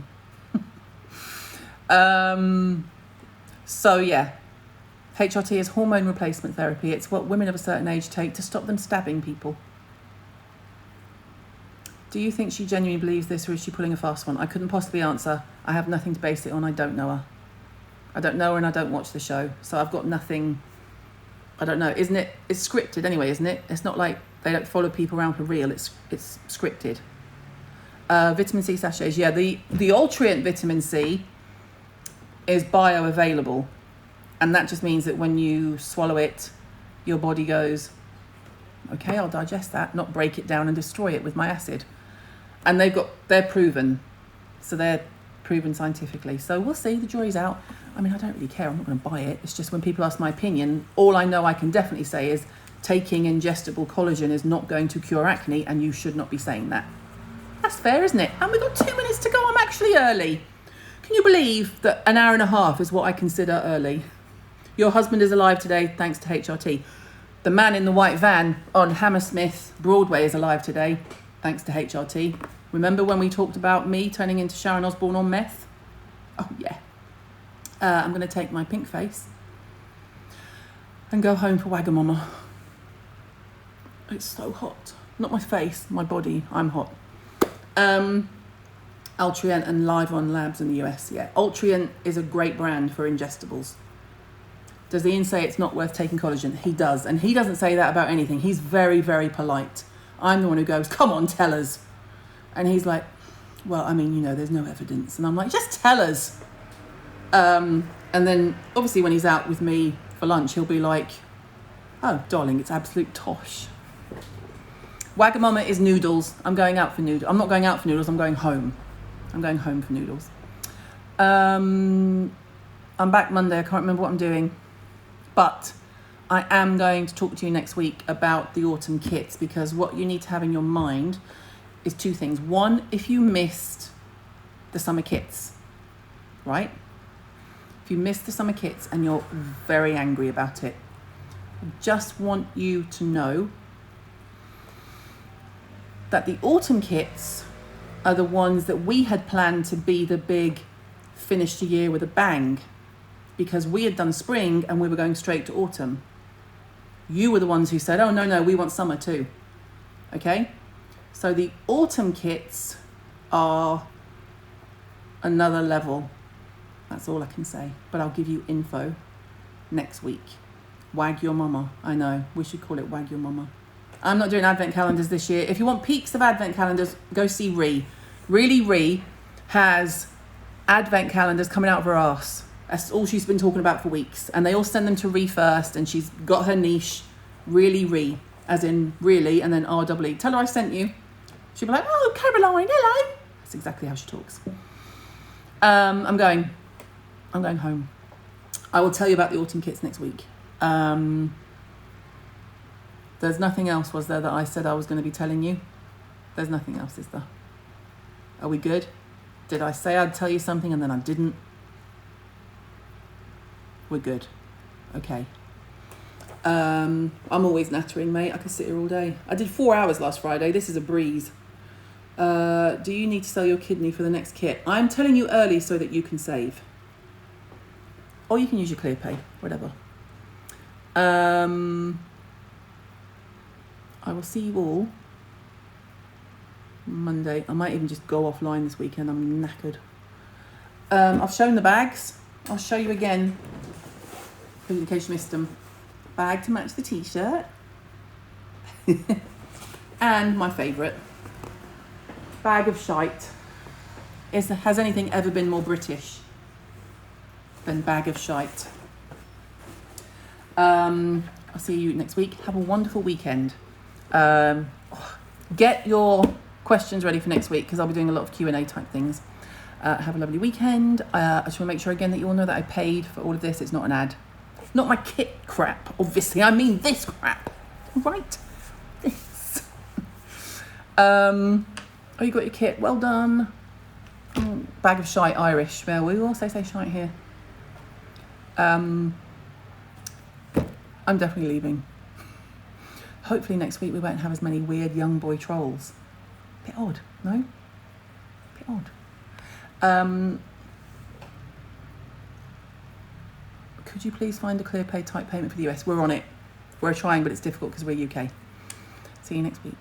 So yeah, HRT is hormone replacement therapy. It's what women of a certain age take to stop them stabbing people. Do you think she genuinely believes this, or is she pulling a fast one? I couldn't possibly answer. I have nothing to base it on. I don't know her. I don't know her, and I don't watch the show. So I've got nothing. I don't know. Isn't it? It's scripted anyway, isn't it? It's not like they don't follow people around for real. It's scripted. Vitamin C sachets. Yeah, the Ultrient vitamin C is bioavailable. And that just means that when you swallow it, your body goes, okay, I'll digest that, not break it down and destroy it with my acid. And they're proven. So they're proven scientifically. So we'll see, the jury's out. I mean, I don't really care, I'm not going to buy it. It's just when people ask my opinion, all I know I can definitely say is taking ingestible collagen is not going to cure acne, and you should not be saying that. That's fair, isn't it? And we've got 2 minutes to go, I'm actually early. Can you believe that an hour and a half is what I consider early? Your husband is alive today thanks to HRT. The man in the white van on Hammersmith Broadway is alive today thanks to HRT. Remember when we talked about me turning into Sharon Osbourne on meth? Oh yeah. I'm going to take my pink face and go home for Wagamama. It's so hot. Not my face, my body. I'm hot. Ultrient and Live On Labs in the US. Yeah, Ultrient is a great brand for ingestibles. Does Ian say it's not worth taking collagen? He does, and he doesn't say that about anything. He's very, very polite. I'm the one who goes, come on, tell us. And he's like, well, I mean, you know, there's no evidence. And I'm like, just tell us. And then obviously when he's out with me for lunch, he'll be like, oh, darling, it's absolute tosh. Wagamama is noodles. I'm going out for noodles. I'm not going out for noodles. I'm going home. I'm going home for noodles. I'm back Monday. I can't remember what I'm doing. But I am going to talk to you next week about the autumn kits, because what you need to have in your mind is two things. One, if you missed the summer kits, right? If you missed the summer kits and you're very angry about it, I just want you to know that the autumn kits are the ones that we had planned to be the big finish the year with a bang, because we had done spring and we were going straight to autumn. You were the ones who said, oh, no, we want summer too. Okay? So the autumn kits are another level. That's all I can say. But I'll give you info next week. Wag your mama. I know. We should call it Wag Your Mama. I'm not doing advent calendars this year. If you want peaks of advent calendars, go see Ree. Ree has advent calendars coming out of her arse. That's all she's been talking about for weeks. And they all send them to Ree first, and she's got her niche. Ree, as in really, and then R-E-E. Tell her I sent you. She'll be like, oh, Caroline, hello. That's exactly how she talks. I'm going home. I will tell you about the autumn kits next week. There's nothing else, was there, that I said I was going to be telling you? There's nothing else, is there? Are we good? Did I say I'd tell you something and then I didn't? We're good. Okay. I'm always nattering, mate. I could sit here all day. I did 4 hours last Friday. This is a breeze. Do you need to sell your kidney for the next kit? I'm telling you early so that you can save. Or you can use your ClearPay, whatever. I will see you all Monday. I might even just go offline this weekend. I'm knackered. I've shown the bags. I'll show you again, in case you missed them. Bag to match the t-shirt. And my favourite, bag of shite. Has anything ever been more British than bag of shite? I'll see you next week. Have a wonderful weekend. Get your questions ready for next week, because I'll be doing a lot of Q&A type things. Have a lovely weekend. I just want to make sure again that you all know that I paid for all of this. It's not an ad. Not my kit crap, obviously. I mean this crap. Right? This. Oh, you got your kit. Well done. Bag of shite, Irish. Well, we also say shite here. I'm definitely leaving. Hopefully next week we won't have as many weird young boy trolls. Bit odd, no? Bit odd. Could you please find a ClearPay type payment for the US? We're on it. We're trying, but it's difficult because we're UK. See you next week.